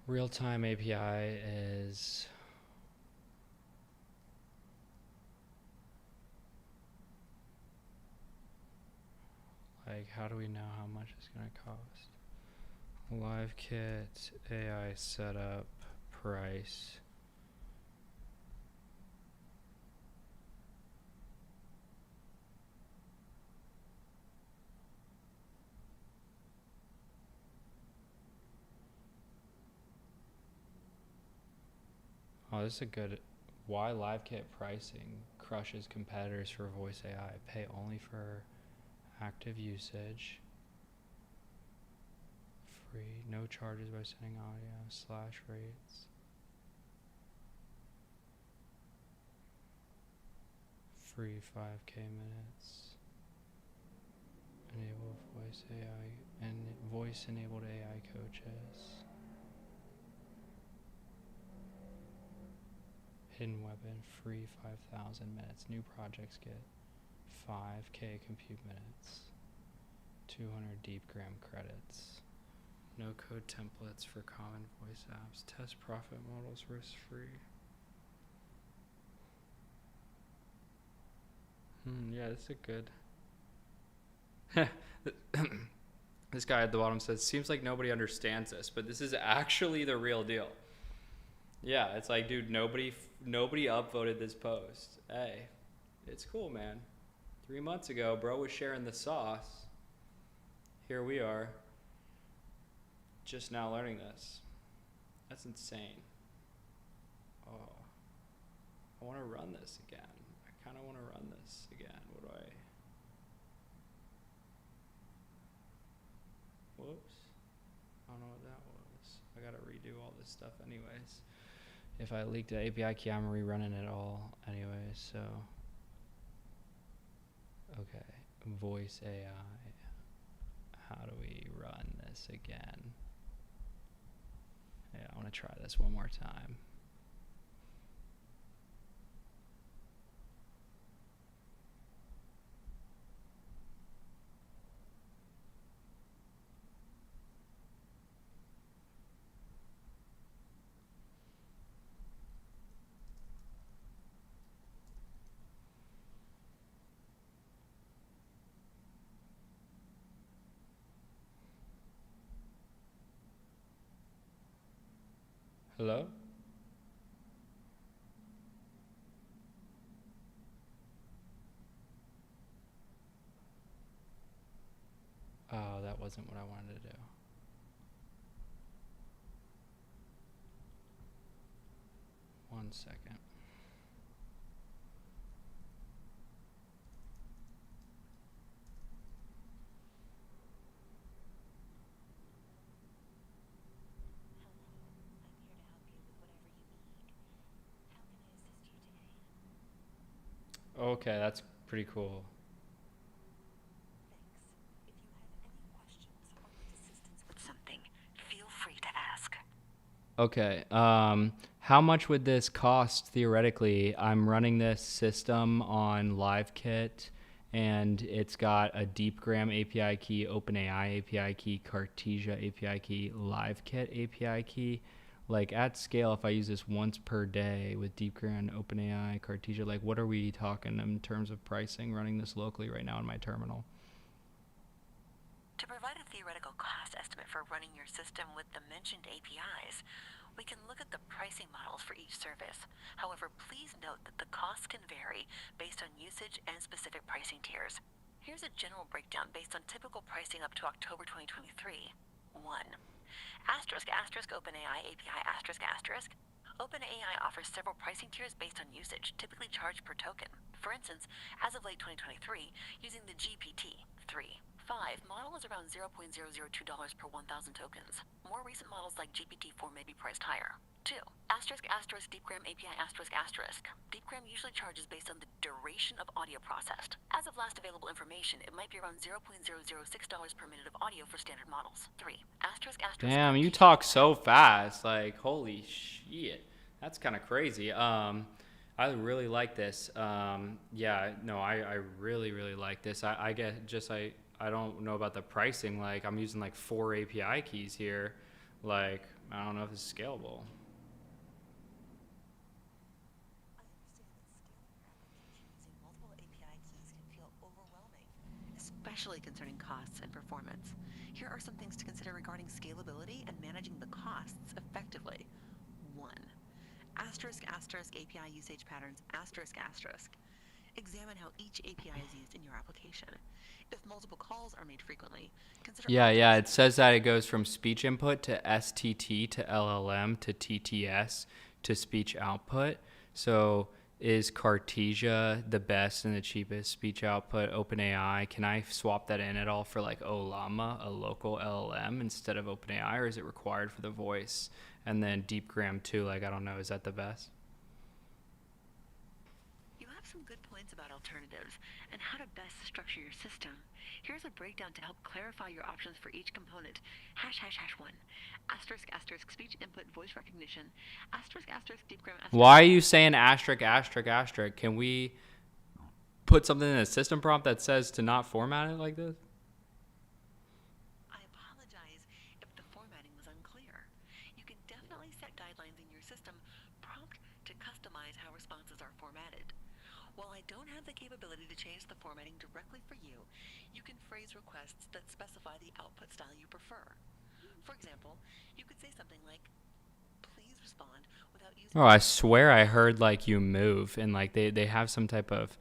Real-time API is like, how do we know how much it's going to cost? LiveKit, AI setup, price. Oh, this is a good. Why LiveKit pricing crushes competitors for voice AI. Pay only for active usage. Free. No charges by sending audio. / rates. Free 5K minutes. Enable voice AI and voice enabled AI coaches. Hidden weapon, free 5,000 minutes. New projects get 5K compute minutes. 200 deepgram credits. No code templates for common voice apps. Test profit models risk free. Yeah, this is a good. This guy at the bottom says, seems like nobody understands this, but this is actually the real deal. Yeah, it's like, dude, nobody upvoted this post. Hey, it's cool, man. 3 months ago, bro was sharing the sauce. Here we are, just now learning this. That's insane. Oh, I want to run this again. I kind of want to run this again. What do I? Whoops. I don't know what that was. I got to redo all this stuff anyways. If I leaked the API key, I'm rerunning it all anyway, so. Okay, voice AI. How do we run this again? Yeah, I want to try this one more time. Hello? Oh, that wasn't what I wanted to do. One second. Okay, that's pretty cool. Thanks. If you have any questions or need assistance with something, feel free to ask. Okay, how much would this cost theoretically? I'm running this system on LiveKit, and it's got a DeepGram API key, OpenAI API key, Cartesia API key, LiveKit API key. Like at scale, if I use this once per day with DeepGram, OpenAI, Cartesia, like what are we talking in terms of pricing running this locally right now in my terminal? To provide a theoretical cost estimate for running your system with the mentioned APIs, we can look at the pricing models for each service. However, please note that the costs can vary based on usage and specific pricing tiers. Here's a general breakdown based on typical pricing up to October 2023. 1. OpenAI API ***. OpenAI offers several pricing tiers based on usage, typically charged per token. For instance, as of late 2023, using the GPT 3, 5. Model is around $0.002 per 1,000 tokens. More recent models like GPT-4 may be priced higher. 2. Asterisk asterisk DeepGram API asterisk asterisk. DeepGram usually charges based on the duration of audio processed. As of last available information, it might be around $0.006 per minute of audio for standard models. 3. Asterisk asterisk. Damn, you talk so fast. Like, holy shit. That's kind of crazy. I really like this. Yeah, no, I really, really like this. I get just, I don't know about the pricing. Like, I'm using like 4 API keys here. Like, I don't know if it's scalable. I understand that scaling your application using multiple API keys can feel overwhelming, especially concerning costs and performance. Here are some things to consider regarding scalability and managing the costs effectively. 1. Asterisk asterisk API usage patterns asterisk asterisk. Examine how each API is used in your application. If multiple calls are made frequently, consider Yeah, it says that it goes from speech input to STT to LLM to TTS to speech output. So is Cartesia the best and the cheapest speech output? OpenAI, can I swap that in at all for like Olama, a local LLM, instead of OpenAI, or is it required for the voice? And then DeepGram too, like, I don't know, is that the best? You have some good points about alternatives and how to best structure your system. Here's a breakdown to help clarify your options for each component. ###1. Asterisk asterisk speech input voice recognition. Asterisk asterisk DeepGram asterisk. Why are you saying asterisk, asterisk, asterisk? Can we put something in a system prompt that says to not format it like this? I apologize if the formatting was unclear. You can definitely set guidelines in your system prompt to customize how responses are formatted. While I don't have the capability to change the formatting directly for you, you can phrase requests that specify the output style you prefer. For example, you could say something like, please respond without using... Oh, I swear I heard like you move, and like they have some type of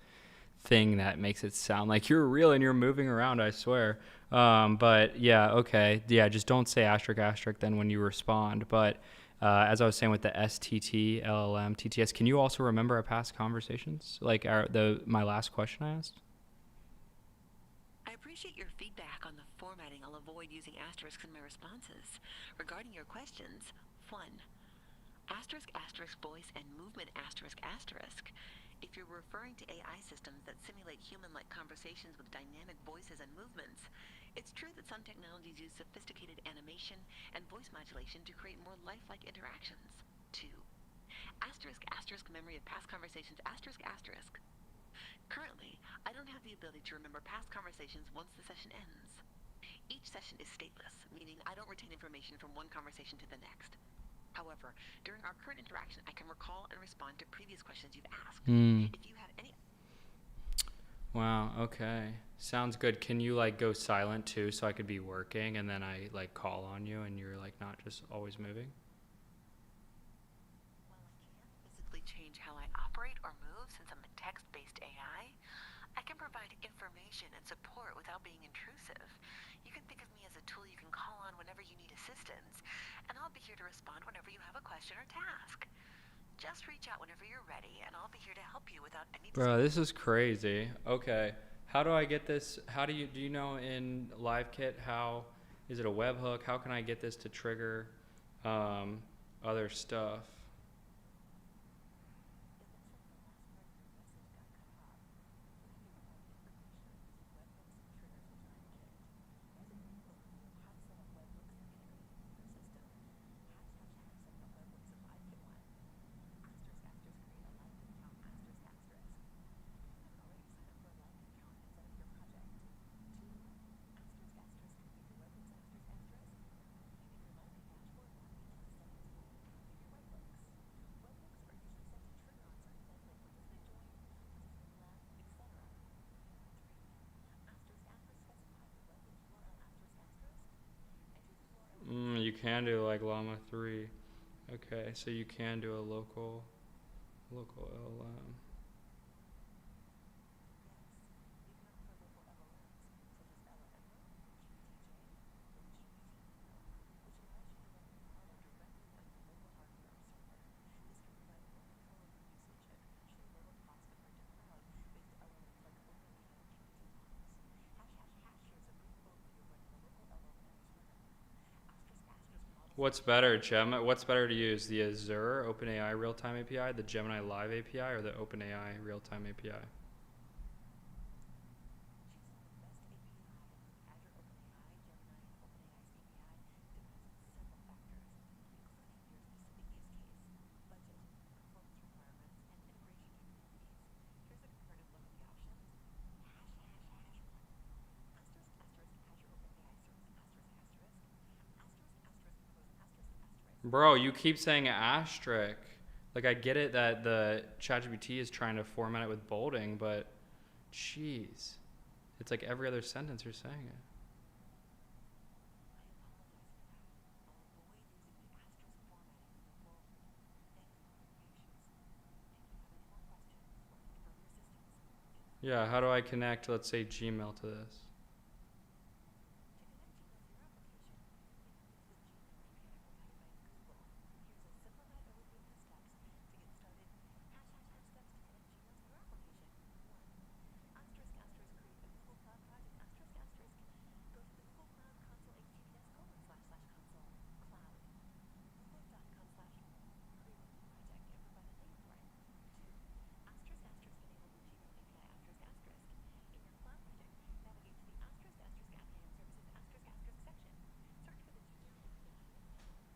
thing that makes it sound like you're real and you're moving around, I swear. But yeah, okay. Yeah, just don't say asterisk asterisk then when you respond. But as I was saying with the STT, LLM, TTS, can you also remember our past conversations? Like my last question I asked? I appreciate your feedback on the formatting. I'll avoid using asterisks in my responses. Regarding your questions, 1. Asterisk asterisk voice and movement asterisk asterisk. If you're referring to AI systems that simulate human-like conversations with dynamic voices and movements, it's true that some technologies use sophisticated animation and voice modulation to create more lifelike interactions. 2. Asterisk asterisk memory of past conversations asterisk asterisk. Currently, I don't have the ability to remember past conversations once the session ends. Each session is stateless, meaning I don't retain information from one conversation to the next. However, during our current interaction, I can recall and respond to previous questions you've asked. If you have any... Wow, okay. Sounds good. Can you like go silent too so I could be working and then I like call on you and you're like not just always moving? While I can't physically change how I operate or move since I'm a text-based AI, I can provide information and support without being intrusive. You can think of me as a tool you can call on whenever you need assistance, and I'll be here to respond whenever you have a question or task. Just reach out whenever you're ready, and I'll be here to help you without any... Bro, this is crazy. Okay. How do I get this? Do you know in LiveKit how, is it a webhook? How can I get this to trigger other stuff? You can do like Llama 3. Okay, so you can do a local LLM. What's better, What's better to use, the Azure OpenAI Real-Time API, the Gemini Live API, or the OpenAI Real-Time API? Bro, you keep saying asterisk. Like, I get it that the ChatGPT is trying to format it with bolding, but jeez. It's like every other sentence you're saying it. Yeah, how do I connect, let's say, Gmail to this?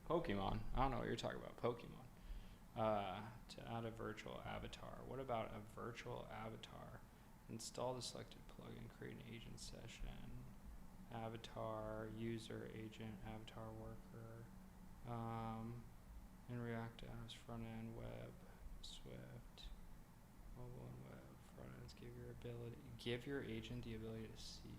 Pokemon. I don't know what you're talking about. Pokemon. To add a virtual avatar. What about a virtual avatar? Install the selected plugin, create an agent session. Avatar, user, agent, avatar worker. In React apps, front end, web, Swift, mobile and web, front ends. Give your agent the ability to see.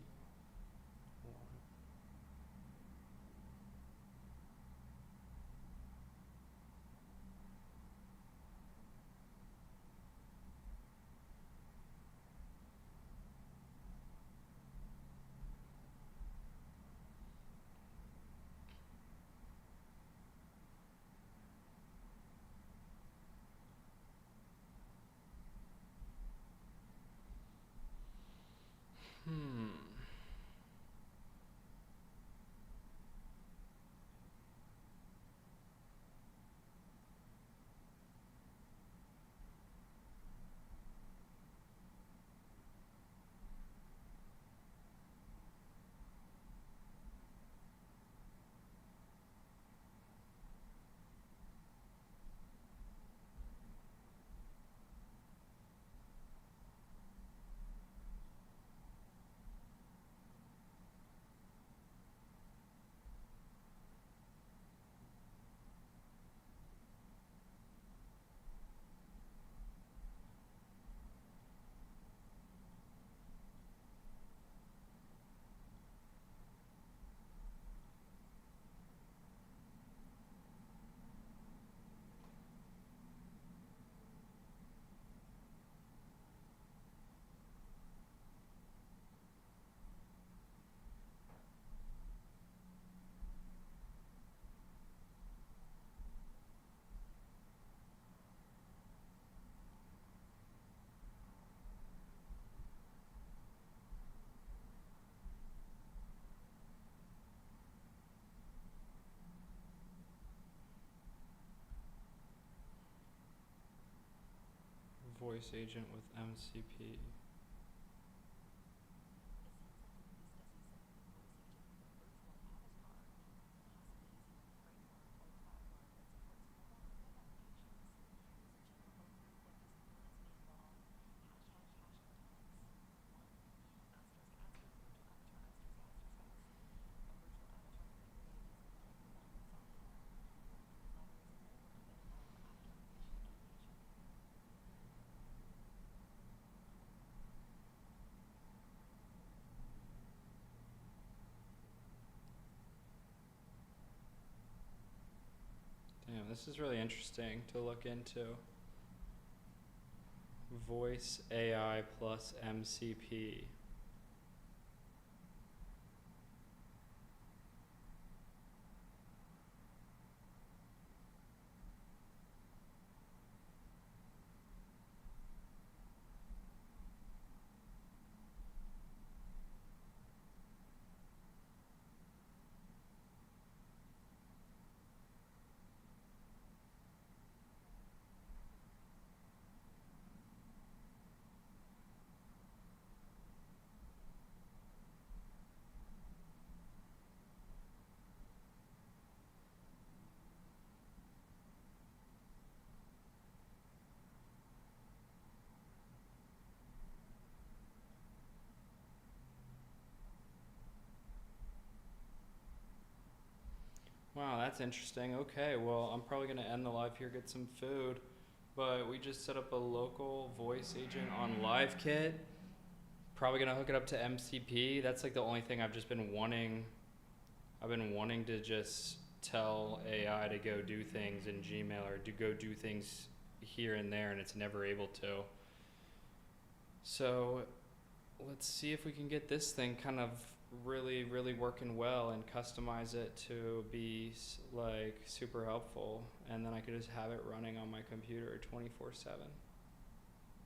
Voice agent with MCP. Damn, this is really interesting to look into. Voice AI plus MCP. that's interesting. Okay, well, I'm probably going to end the live here, get some food. But we just set up a local voice agent on LiveKit. Probably going to hook it up to MCP. That's like the only thing I've just been wanting. I've been wanting to just tell AI to go do things in Gmail or to go do things here and there, and it's never able to. So let's see if we can get this thing kind of really, really working well and customize it to be like super helpful. And then I could just have it running on my computer 24/7.